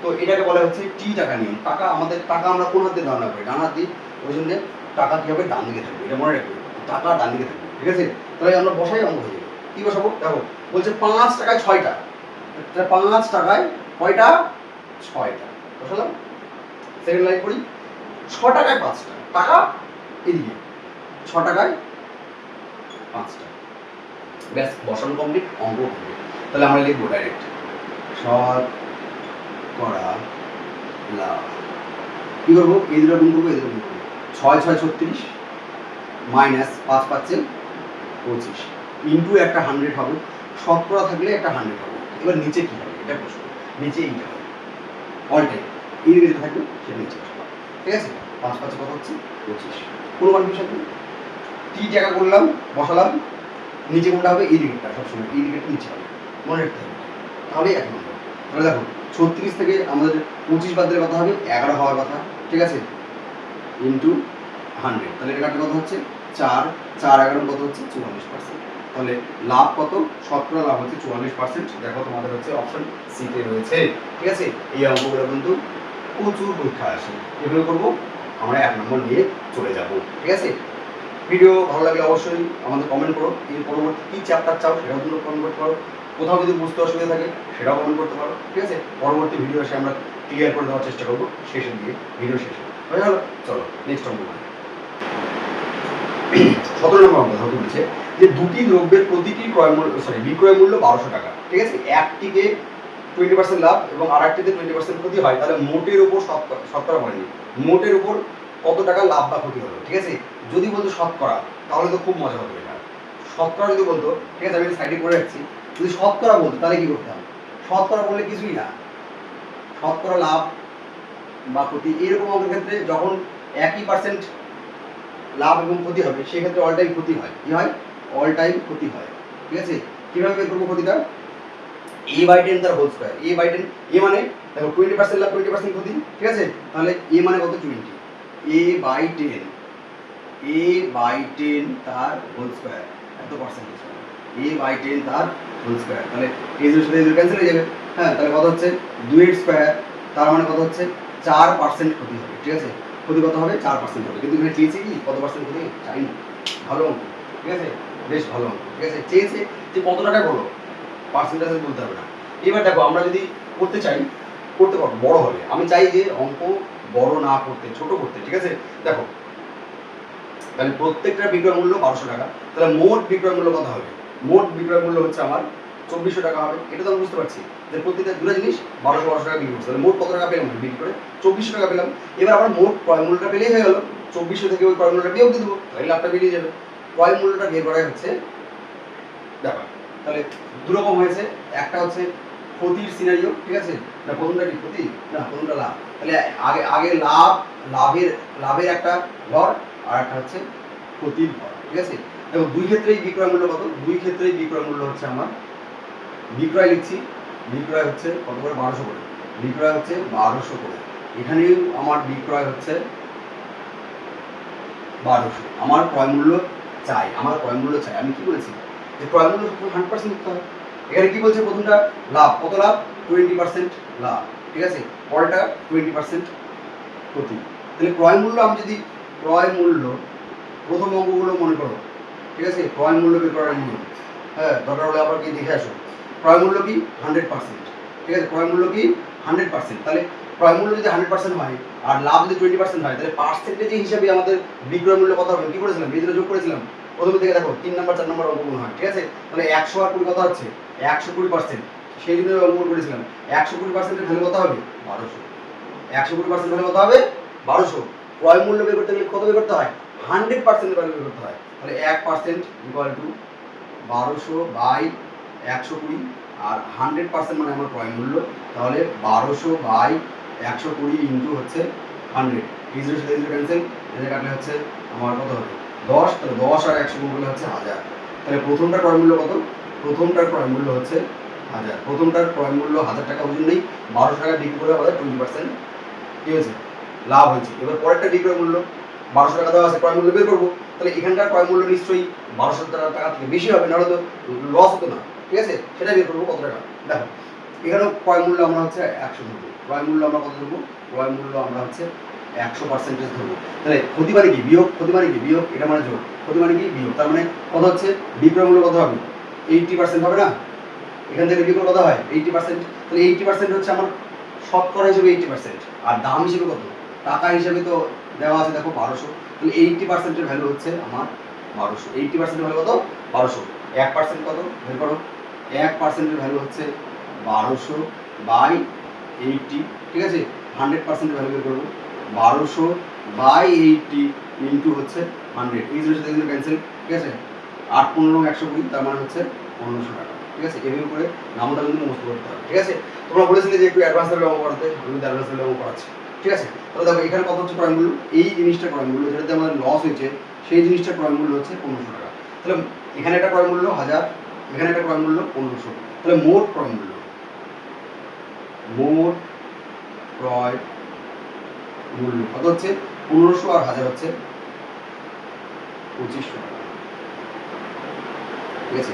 তো এটাকে বলা হচ্ছে টি টাকা নিয়ম। টাকা আমাদের, টাকা আমরা কোন হাত দিয়ে ধারণা করি? ডান হাত দিয়ে। ওই জন্য টাকা কী হবে? ডান দিকে থাকবে, এটা মনে রাখবে, টাকা ডান দিকে থাকবে, ঠিক আছে? তাহলে আমরা বসাই অঙ্ক হয়ে যাবে। কী বসাবো? দেখো বলছে 5 টাকায় 6টা, তাহলে 5 টাকায় কয়টা? 6টা বসালাম। সেকেন্ড লাইন করি, 6 টাকায় 5টা, টাকা এদিকে, 6 টাকায় 5টা, ব্যাস বসানো কমপ্লিট, অঙ্ক কমপ্লিট। তাহলে আমরা লিখবো ডাইরেক্ট শতকরা লাভ। কী করবো? এই দুটো গুণ করবো, এই দুটো গুণ করবো। 6 6 36 মাইনাস 5 5 25 ইন্টু একটা 100 হবে, শতকরা থাকলে একটা 100 হবে। এবার নিচে কী হবে এটা প্রশ্ন, নিচে এইটা হবে অল টাইম, এই যেটা থাকবে সেটা নিচে আসবে, ঠিক আছে? 5 5 কত হচ্ছে? 25। কোনো কনফিউশন নেই। টি টাকা করলাম, বসালাম, নিচে কোনটা হবে? এই দিকেরটা, সবসময় এই দিকেরটা নিচে হবে, মনে রাখতে হবে, তাহলে 1 নম্বর। তাহলে দেখো 36 থেকে আমাদের 25 বাদ দিলে কত হবে? 11 হওয়ার কথা, ঠিক আছে? ইন্টু 100, তাহলে এটা কত হচ্ছে? 4 4 11 কত হচ্ছে? 44%। তাহলে লাভ কত? শতকরা লাভ হচ্ছে 44%। দেখো তোমাদের হচ্ছে অপশন সিতে রয়েছে, ঠিক আছে? এই অঙ্কগুলো কিন্তু প্রচুর পরীক্ষা আসে, এগুলো করবো আমরা 1 নম্বর নিয়ে চলে যাব, ঠিক আছে? ভিডিও ভালো লাগলে অবশ্যই আমাদের কমেন্ট করো, এর পরবর্তী কী চ্যাপ্টার চাও সেটাও তোমরা কমেন্ট করতে পারো, কোথাও যদি বুঝতে অসুবিধা থাকে সেটাও কমেন্ট করতে পারো, ঠিক আছে? পরবর্তী ভিডিও এসে আমরা ক্লিয়ার করে দেওয়ার চেষ্টা করবো শেষের দিকে, ভিডিও শেষে হয়ে গেল। চলো নেক্সট অঙ্ক। 17 নম্বর অঙ্ক ধরতে বলছে যে দুটি দ্রব্যের প্রতিটি বিক্রয় মূল্য 1200 টাকা, ঠিক আছে? একটিকে 20% লাভ এবং আর একটিতে 20% ক্ষতি হয়, তাহলে মোটের উপর শতকরা বলেনি, মোটের উপর কত টাকা লাভ বা ক্ষতি হলো, ঠিক আছে? যদি বলতো শতকরা, তাহলে তো খুব মজা হতো এটা। শতকরা যদি বলতো, ঠিক আছে, আমি সাইডে করে রাখছি, যদি শতকরা বলতো তাহলে কি করতাম? শতকরা বললে কিছুই না, শতকরা লাভ বা ক্ষতি এরকম অঙ্কের ক্ষেত্রে যখন একই পার্সেন্ট লাভ এবং ক্ষতি হবে, সেক্ষেত্রে অল টাইম ক্ষতি হয়। কি হয়? অল টাইম ক্ষতি হয়, ঠিক আছে? কীভাবে বের করবো ক্ষতিটা? এ বাই 10 তার হোল স্কোয়ার। এ বাই 10, এ মানে দেখো 20% লাভ 20% ক্ষতি, ঠিক আছে? তাহলে এ মানে কত? 20। এ বাই 10, এ বাই 10 তার হোল স্কোয়ার, এত পার্সেন্টেজ, এ বাই 10 তার হোল স্কোয়ার। তাহলে এই দুটোর সাথে এই দুটো ক্যান্সেল হয়ে যাবে, হ্যাঁ? তাহলে কত হচ্ছে? 2 এর স্কোয়ার, তার মানে কত হচ্ছে? 4% ক্ষতি হবে, ঠিক আছে? ক্ষতি কত হবে? 4% হবে। কিন্তু এখানে চেয়েছে কি কত পার্সেন্ট ক্ষতি? চাইনি। ভালো অঙ্ক, ঠিক আছে? বেশ ভালো অঙ্ক, ঠিক আছে? চেয়েছে যে কত টাকা বলো, পার্সেন্টেজ বলতে হবে না। এবার দেখো আমরা যদি করতে চাই, করতে পারবো, বড় হবে। আমি চাই যে অঙ্ক বড় না করতে, ছোট করতে, ঠিক আছে? দেখো তাহলে প্রত্যেকটা বিক্রয় মূল্য 1200 টাকা, তাহলে মোট বিক্রয় মূল্য কত হবে? মোট বিক্রয় মূল্য হচ্ছে আমার 2400 টাকা হবে। এটা তো আমি বুঝতে পারছি যে প্রত্যেকটা দুটো জিনিস 1200 টাকা বিক্রি করছে, তাহলে মোট কত টাকা পেলাম? বিক্রি করে 2400 টাকা পেলাম। এবার আমার মোট ক্রয় মূল্যটা পেলেই হয়ে গেল, 2400 থেকে ওই ক্রয় মূল্যটা বিয়োগ দিয়ে দেবো, তাহলে লাভটা বেরিয়ে যাবে। ক্রয় মূল্যটা বের করাই হচ্ছে ব্যাপার। তাহলে দুরকম হয়েছে, একটা হচ্ছে ক্ষতির সিনারিও, ঠিক আছে? না প্রথমটা কি ক্ষতি? না প্রথমটা লাভ। তাহলে আগে আগে লাভের একটা ঘর, আর একটা হচ্ছে ক্ষতির ঘর, ঠিক আছে? দেখো দুই ক্ষেত্রেই বিক্রয় মূল্য কত? দুই ক্ষেত্রেই বিক্রয় মূল্য হচ্ছে আমার, বিক্রয় লিখছি, বিক্রয় হচ্ছে কত করে? 1200 করে। বিক্রয় হচ্ছে 1200 করে। এখানেও আমার বিক্রয় হচ্ছে 1200। আমার ক্রয় মূল্য চাই, আমার ক্রয় মূল্য চাই। আমি কি বলেছি যে ক্রয় মূল্য 100% লিখতে হবে। এখানে কি বলছে? প্রথমটা লাভ, কত লাভ? 20% লাভ, ঠিক আছে? পরেরটা 20% ক্ষতি। তাহলে ক্রয় মূল্য, আমি যদি ক্রয় মূল্য, প্রথম অঙ্কগুলো মনে করো, ঠিক আছে? ক্রয় মূল্য বের করার নিয়ম, হ্যাঁ, দরকার হলে আবার কি দেখে আসো। ক্রয় মূল্য কি? 100%, ঠিক আছে? ক্রয় মূল্য কি? 100%। তাহলে ক্রয় মূল্য যদি 100% হয় আর লাভ যদি 20% হয়, তাহলে পার্সেন্টেজ হিসাবে আমাদের বিক্রয় মূল্য কত হবে? কি করেছিলাম? এই দুটো যোগ করেছিলাম, প্রথমে থেকে দেখো 3 নাম্বার 4 নাম্বার অঙ্ক মনে হয়, ঠিক আছে? তাহলে 100 আর 20 কত হচ্ছে? 120%। সেই জন্য অঙ্ক করেছিলাম 120% এর ভ্যালু কত হবে? 1200। 120% ভ্যালু কত হবে? 1200। ক্রয় মূল্য বের করতে গেলে কত বের করতে হয়? 100% ভ্যালু বের করতে হয়। তাহলে 1% ইকুয়াল টু 1200 বাই 120 আর 100% মানে আমার ক্রয় মূল্য, তাহলে 1200 বাই 120 ইন্টু হচ্ছে 100। এই জিরোর সাথে জিরো ক্যান্সেল, এটা কাটলে হচ্ছে আমার কত হবে? 10। তাহলে 10 আর 100 গুণ করলে হচ্ছে 1000। তাহলে প্রথমটার ক্রয় মূল্য কত? প্রথমটার ক্রয় মূল্য হচ্ছে 1000। প্রথমটার ক্রয় মূল্য 1000 টাকা, ওই জন্যই 1200 টাকা বিক্রি করে আমাদের 20% কি হয়েছে? লাভ হয়েছে। এবার পরেরটা বিক্রয় মূল্য 1200 টাকা দেওয়া আছে, ক্রয় মূল্য বের করবো। তাহলে এখানকার ক্রয় মূল্য নিশ্চয়ই 1200 টাকা থেকে বেশি হবে, নাহলে তো লস হতো না, ঠিক আছে? সেটা বের করবো কত টাকা। দেখো এখানেও ক্রয় মূল্য আমরা হচ্ছে 100 ধরবো। ক্রয় মূল্য আমরা কত ধরবো? ক্রয় মূল্য আমরা হচ্ছে 100% ধরবো। তাহলে ক্ষতি মানে কি? বিয়োগ। ক্ষতি মানে কি? বিয়োগ। এটা মানে যোগ। ক্ষতি মানে কি? বিয়োগ। তার মানে কত হচ্ছে? বিক্রয় মূল্য কত হবে? 80% হবে না? এখান থেকে বিক্রয় কত হয়? 80%। তাহলে 80% হচ্ছে আমার শতকরা হিসেবে 80%। আর দাম হিসেবে কত? টাকা হিসেবে তো দেওয়া আছে দেখো 1200। তাহলে 80% এর ভ্যালু হচ্ছে আমার 1200। 80% এর ভ্যালু কত? 1200। 1% কত? বের করো। 1% এর ভ্যালু হচ্ছে 1200 বাই 80, ঠিক আছে? 100% এর ভ্যালু বের করবো। 1200 বাই 80 ইন্টু হচ্ছে 100। এই জিরোর সাথে এগুলো ক্যান্সেল, ঠিক আছে? 8 15 120, তার মানে হচ্ছে 1500 টাকা, ঠিক আছে? এভাবে করে নামটা কিন্তু মুখস্থ করতে হবে, ঠিক আছে? তোমরা বলেছিলে যে একটু অ্যাডভান্স লেভেলে অঙ্ক করাতে, আমি কিন্তু অ্যাডভান্স লেভেলে অঙ্ক করাচ্ছি, ঠিক আছে? তাহলে দেখো এখানে কত হচ্ছে ক্রয় মূল্য? এই জিনিসটা ক্রয় মূল্য, যেটাতে আমাদের লস হয়েছে, সেই জিনিসটা ক্রয় মূল্য হচ্ছে 1500 টাকা। তাহলে এখানে একটা ক্রয় মূল্য 1000, এখানে একটা ক্রয় মূল্য 1500। তাহলে মোট ক্রয় মূল্য, মোট ক্রয় মূল্য কত হচ্ছে? 1500 আর 1000 হচ্ছে 2500 টাকা, ঠিক আছে?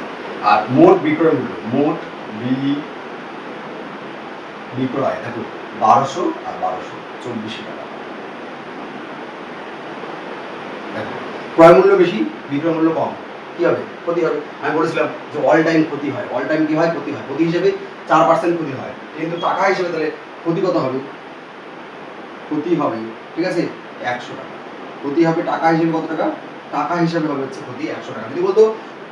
আর মোট বিক্রয় মূল্য, মোট বিক্রয় দেখো 1200 আর 1200 2400 টাকা। দেখো ক্রয় মূল্য বেশি, বিক্রয় মূল্য কম, কি হবে? ক্ষতি হবে। আমি বলেছিলাম যে অল টাইম ক্ষতি হয়। অল টাইম কি হয়? ক্ষতি হয়। ক্ষতি হিসেবে 4% ক্ষতি হয়, কিন্তু টাকা হিসেবে তাহলে ক্ষতি কত হবে? ক্ষতি হবে, ঠিক আছে, 100 টাকা। ক্ষতি হবে টাকা হিসেবে কত টাকা? টাকা হিসেবে হবে হচ্ছে ক্ষতি 100 টাকা। যদি বলতো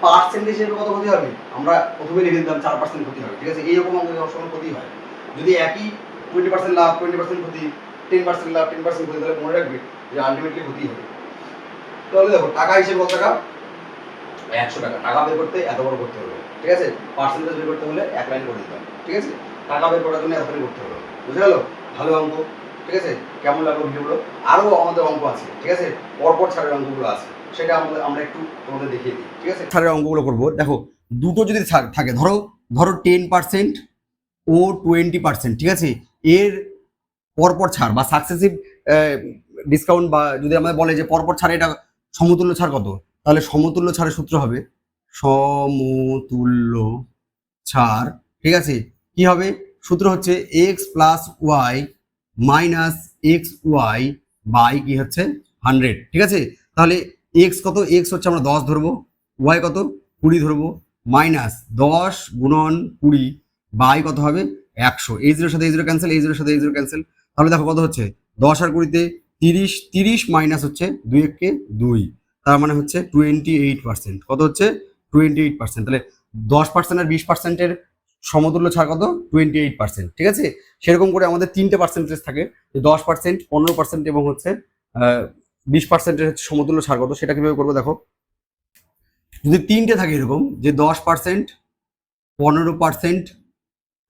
পার্সেন্টেজ হিসেবে কত ক্ষতি হবে, আমরা প্রথমে লিখে দিতাম 4% ক্ষতি হবে, ঠিক আছে? এইরকম অঙ্ক সবসময় ক্ষতি হয়। যদি একই 20% লাভ 20% ক্ষতি, 10% লাভ 10% ক্ষতি, তাহলে মনে রাখবে যে আলটিমেটলি ক্ষতি হবে। তাহলে দেখো টাকা হিসেবে কত টাকা? 100 টাকা। টাকা বের করতে এত বড় করতে হবে, ঠিক আছে? পার্সেন্টেজ বের করতে হলে এক লাইন করে দিতাম, ঠিক আছে? টাকা বের করার জন্য এতখানি করতে হবে, বুঝে গেল? ভালো অঙ্ক, ঠিক আছে? কেমন লাগলো ভিডিওগুলো? আরও আমাদের অঙ্ক আছে, ঠিক আছে? পরপর ছাড়ের অঙ্কগুলো আছে, সেটা আমরা একটু তোমাদের দেখিয়ে দিই, ঠিক আছে? ছাড়ের অঙ্কগুলো করবো। দেখো দুটো যদি থাকে, ধরো 10% ও 20%, ঠিক আছে? এর পরপর ছাড় বা সাকসেসিভ ডিসকাউন্ট, বা যদি আমাদের বলে যে পরপর ছাড় এটা সমতুল্য ছাড় কত, তাহলে সমতুল্য ছাড়ের সূত্র হবে সমতুল্য ছাড়, ঠিক আছে? কি হবে? সূত্র হচ্ছে X plus Y minus X Y by কি হচ্ছে 100, ঠিক আছে? তাহলে এক্স কত? এক্স হচ্ছে আমরা 10 ধরবো, ওয়াই কত? 20 ধরবো, মাইনাস 10 গুণন 20 বাই কত হবে? 100। এই জিরোর সাথে এই জিরো ক্যান্সেল, এই জিরোর সাথে এই জিরো ক্যান্সেল। তাহলে দেখো কত হচ্ছে? 10 আর 20-তে 30, 30 মাইনাস হচ্ছে 2 একে 2, তার মানে হচ্ছে 28%। কত হচ্ছে? 28%। তাহলে 10% আর 20%-এর সমতুল্য ছাড় কত? 28%, ঠিক আছে? সেরকম করে আমাদের 3টে পার্সেন্টেজ থাকে, 10%, 15% এবং হচ্ছে 20%-এর হচ্ছে সমতুল্য ছাড় কত, সেটা কিভাবে করবো দেখো। যদি 3টে থাকে এরকম যে 10%, 15%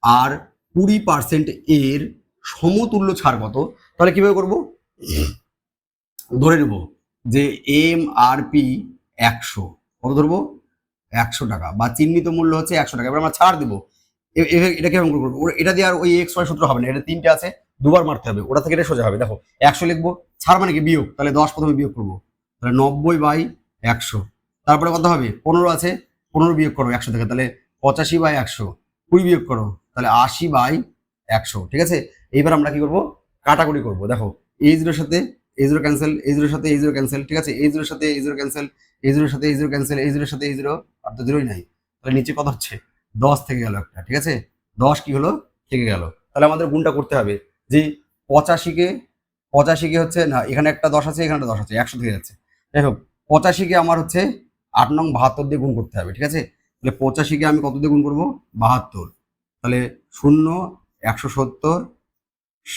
আর 20% এর সমতুল্য ছাড় কত, তাহলে কিভাবে করবো? ধরে নেব যে MRP 100, কত ধরবো? 100 টাকা, বা চিহ্নিত মূল্য হচ্ছে 100 টাকা। এবার আমরা ছাড় দেবো। এটা কেমন করবো? এটা দিয়ে আর ওই এক্স ওয়াই সূত্র হবে না, এটা 3টে আছে, দুবার মারতে হবে, ওটা থেকে এটা সোজা হবে। দেখো 100 লিখবো, ছাড় মানে কি? বিয়োগ। তাহলে 10 প্রথমে বিয়োগ করবো, তাহলে 90/100। তারপরে কত হবে? 15 আছে, 15 বিয়োগ করো 100 থেকে, তাহলে 85/100। 20 বিয়োগ করো, তাহলে 80/100, ঠিক আছে? এইবার আমরা কি করবো? কাটাকুটি করবো। দেখো এই জিরোর সাথে এই জিরো ক্যান্সেল, এই জিরোর সাথে এই জিরো ক্যান্সেল, ঠিক আছে? এই জিরোর সাথে এই জিরো ক্যান্সেল, এই জিরোর সাথে এই জিরো ক্যান্সেল, এই জিরোর সাথে এই জিরো, আর তো জিরোই নাই। তাহলে নিচে কত হচ্ছে? 10 থেকে গেল একটা, ঠিক আছে? 10 কি হলো? থেকে গেল। তাহলে আমাদের গুণটা করতে হবে যে 85 কে হচ্ছে না, এখানে একটা 10 আছে, এখানে একটা 10 আছে, 100 থেকে যাচ্ছে। যাই হোক 85 কে আমার হচ্ছে 8 নং 72 দিয়ে গুণ করতে হবে, ঠিক আছে? তাহলে 85-কে আমি কত দিয়ে গুণ করবো? 72। তাহলে 0, 170,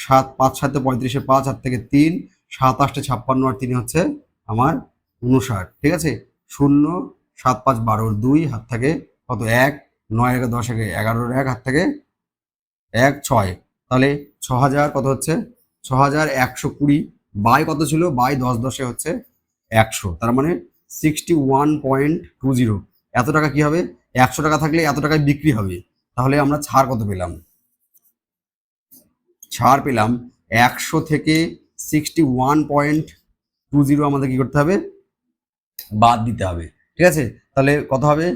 7, 5 7 35, 5 8 থেকে 3, 7 8 56 আর 3 হচ্ছে আমার 59, ঠিক আছে? 0, 7 5 12, 2 হাত থেকে কত? 1, 9 1 10 11 1 হাত থেকে 1 6, তাহলে 6000 কত হচ্ছে? 6120 বাই কত ছিল? বাই 10 10 হচ্ছে 100, তার মানে 61.20। এত টাকা কি হবে? 100 টাকা থাকলে এত টাকায় বিক্রি হবে। তাহলে আমরা ছাড় কত পেলাম? ছাড় পেলাম 100 থেকে 61.20 আমাদের কি করতে হবে? বাদ দিতে হবে, ঠিক আছে? তাহলে কত হবে?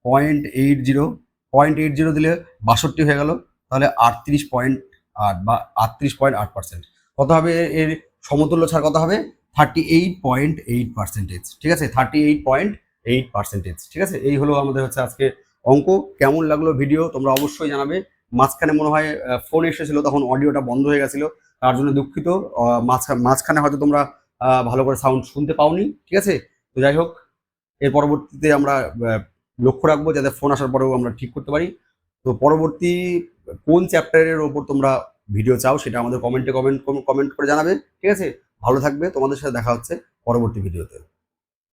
0.80 দিলে 62 হয়ে গেল, তাহলে 38.8 বা 38.8%। কত হবে এর সমতুল্য ছাড়? কত হবে? 38.8%, ঠিক আছে? 38.8%, ঠিক আছে? এই হলো আমাদের হচ্ছে আজকে অঙ্ক। কেমন লাগলো ভিডিও তোমরা অবশ্যই জানাবে। মাঝখানে মনে হয় ফোন এসেছিল, তখন অডিওটা বন্ধ হয়ে গেছিল, তার জন্য দুঃখিত। মাঝখানে হয়তো তোমরা ভালো করে সাউন্ড শুনতে পাওনি, ঠিক আছে? তো যাই হোক, এর পরবর্তীতে আমরা লক্ষ্য রাখবো যাতে ফোন আসার পরেও আমরা ঠিক করতে পারি। তো পরবর্তী কোন চ্যাপ্টারের ওপর তোমরা ভিডিও চাও সেটা আমাদের কমেন্ট করে জানাবে, ঠিক আছে? ভালো থাকবে, তোমাদের সাথে দেখা হচ্ছে পরবর্তী ভিডিওতে।